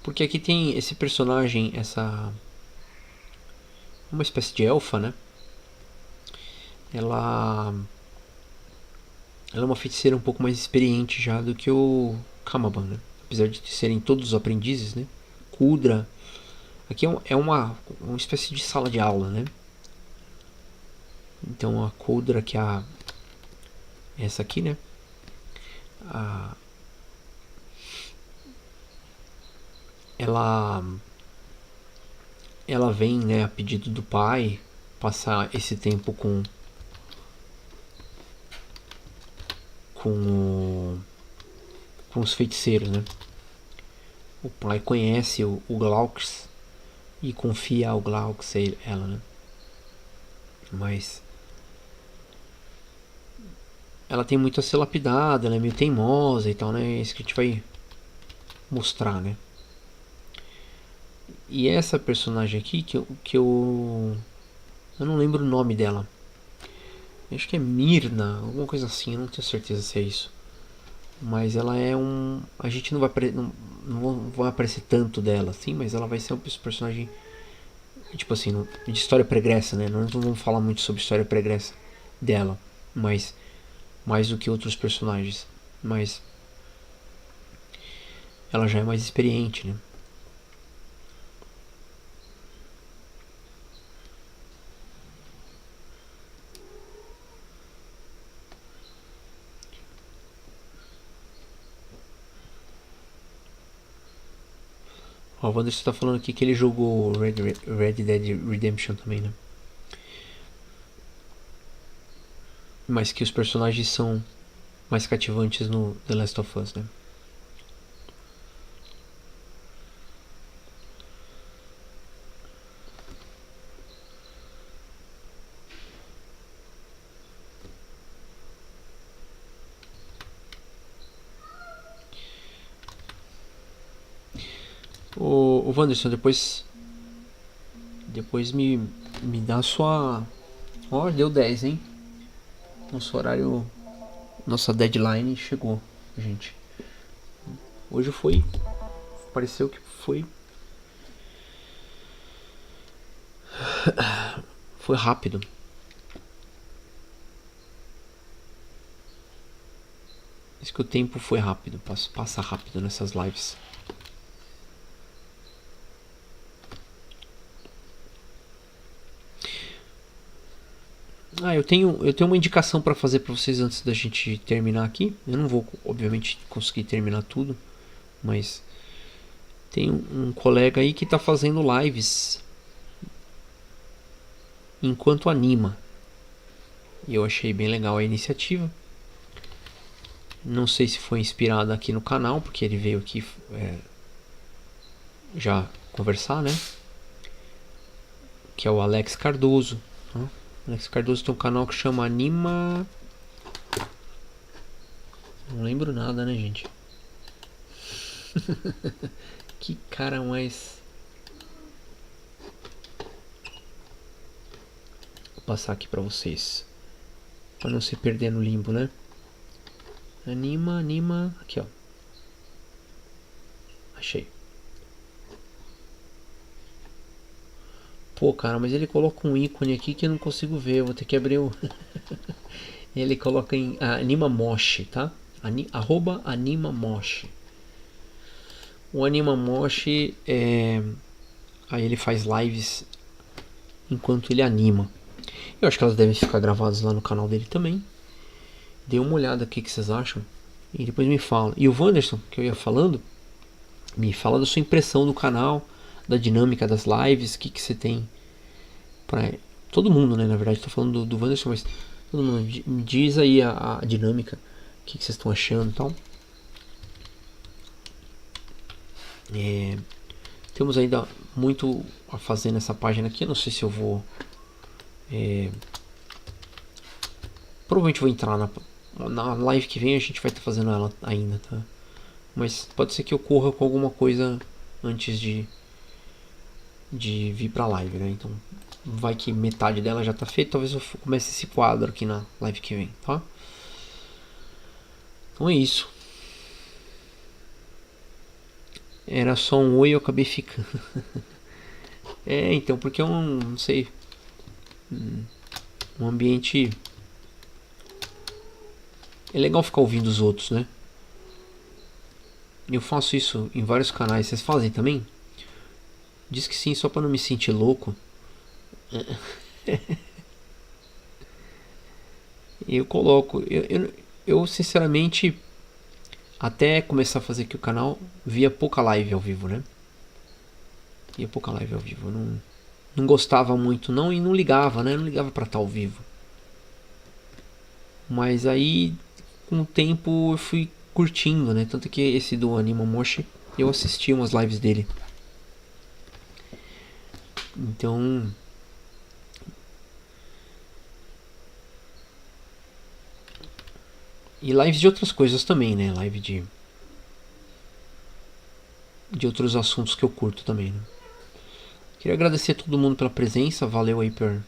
Speaker 1: Porque aqui tem esse personagem, uma espécie de elfa, né? Ela é uma feiticeira um pouco mais experiente já do que o Kamaban, né? Apesar de serem todos aprendizes, né? Kudra. Aqui é uma espécie de sala de aula, né? Então a Coldra, que é essa aqui, né? A, ela ela vem, né, a pedido do pai, passar esse tempo com, com os feiticeiros, né? O pai conhece o Glaucus e confia ao Glaucus ela, né? Mas ela tem muito a ser lapidada, ela é meio teimosa e tal, né? É isso que a gente vai mostrar, né? E essa personagem aqui eu não lembro o nome dela. Acho que é Mirna, alguma coisa assim, eu não tenho certeza se é isso. Mas ela é um. A gente não vai aparecer tanto dela assim, mas ela vai ser um personagem. Tipo assim, de história pregressa, né? Nós não vamos falar muito sobre história pregressa dela, mas mais do que outros personagens. Mas ela já é mais experiente, né? Ó, o Wanderson tá falando aqui que ele jogou Red Dead Redemption também, né? Mas que os personagens são mais cativantes no The Last of Us, né? O Wanderson, depois me dá a sua. Ó, deu 10, hein? Nosso horário. Nossa deadline chegou, gente. Hoje foi. Pareceu que foi. Foi rápido. Diz que o tempo foi rápido. Passa rápido nessas lives. Eu tenho uma indicação para fazer para vocês antes da gente terminar aqui. Eu não vou, obviamente, conseguir terminar tudo, mas tem um colega aí que está fazendo lives enquanto anima. E eu achei bem legal a iniciativa. Não sei se foi inspirada aqui no canal, porque ele veio aqui já conversar, né? Que é o Alex Cardoso. Né? Alex Cardoso tem um canal que chama Anima. Não lembro nada, né, gente? Que cara mais. Vou passar aqui pra vocês. Pra não se perder no limbo, né? Anima. Aqui, ó. Achei. Pô, cara, mas ele coloca um ícone aqui que eu não consigo ver. Eu vou ter que abrir o. Ele coloca em Anima Mosh, tá? Arroba Anima Mosh. O Anima Mosh é. Aí ele faz lives enquanto ele anima. Eu acho que elas devem ficar gravadas lá no canal dele também. Dê uma olhada aqui que vocês acham. E depois me fala. E o Wanderson, que eu ia falando, me fala da sua impressão do canal, da dinâmica das lives, o que você tem pra. Todo mundo, né? Na verdade, tô falando do Wanderson, mas todo mundo. Me diz aí a dinâmica, o que vocês estão achando e tal. Temos ainda muito a fazer nessa página aqui. Eu não sei se eu vou. Provavelmente vou entrar na live que vem. A gente vai estar fazendo ela ainda, tá? Mas pode ser que ocorra com alguma coisa antes de vir pra live, né? Então vai que metade dela já tá feita. Talvez eu comece esse quadro aqui na live que vem, tá? Então é isso. Era só um oi e eu acabei ficando. Então, porque é não sei, um ambiente. É legal ficar ouvindo os outros, né? Eu faço isso em vários canais. Vocês fazem também? Diz que sim, só pra não me sentir louco. Eu coloco. Eu sinceramente, até começar a fazer aqui o canal, via pouca live ao vivo, né? Via pouca live ao vivo. Eu não gostava muito não e não ligava, né? Não ligava pra estar ao vivo. Mas aí, com o tempo, eu fui curtindo, né? Tanto que esse do Animomoshi, eu assisti umas lives dele. Então... E lives de outras coisas também, né? Live de outros assuntos que eu curto também, né? Queria agradecer a todo mundo pela presença. Valeu aí pela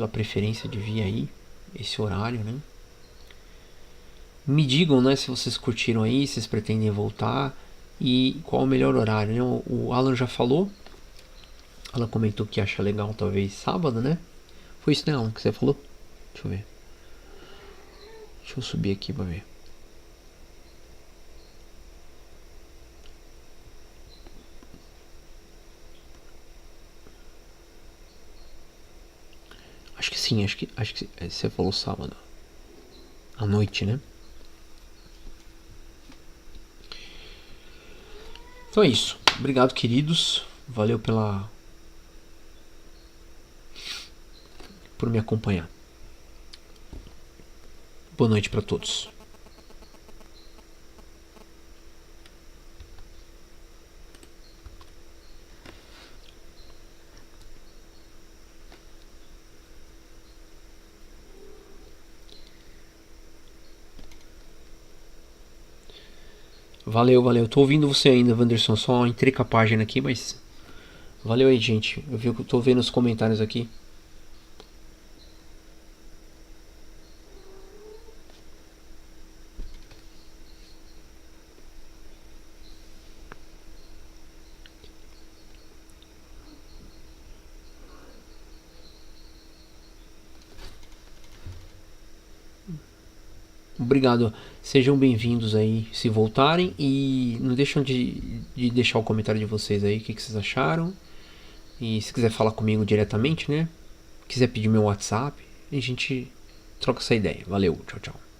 Speaker 1: preferência de vir aí. Esse horário, né? Me digam, né, se vocês curtiram aí, se vocês pretendem voltar e qual o melhor horário, né? O Alan já falou. Alan comentou que acha legal talvez sábado, né? Foi isso, né, Alan, que você falou? Deixa eu ver. Deixa eu subir aqui pra ver. Acho que sim, acho que você falou sábado. À noite, né? Então é isso. Obrigado, queridos. Valeu por me acompanhar. Boa noite para todos. Valeu, valeu. Tô ouvindo você ainda, Wanderson. Só entrei com a página aqui, mas... Valeu aí, gente. Eu tô vendo os comentários aqui. Obrigado. Sejam bem-vindos aí, se voltarem. E não deixam de deixar o comentário de vocês aí, o que vocês acharam. E se quiser falar comigo diretamente, né? Quiser pedir meu WhatsApp, a gente troca essa ideia. Valeu, tchau, tchau.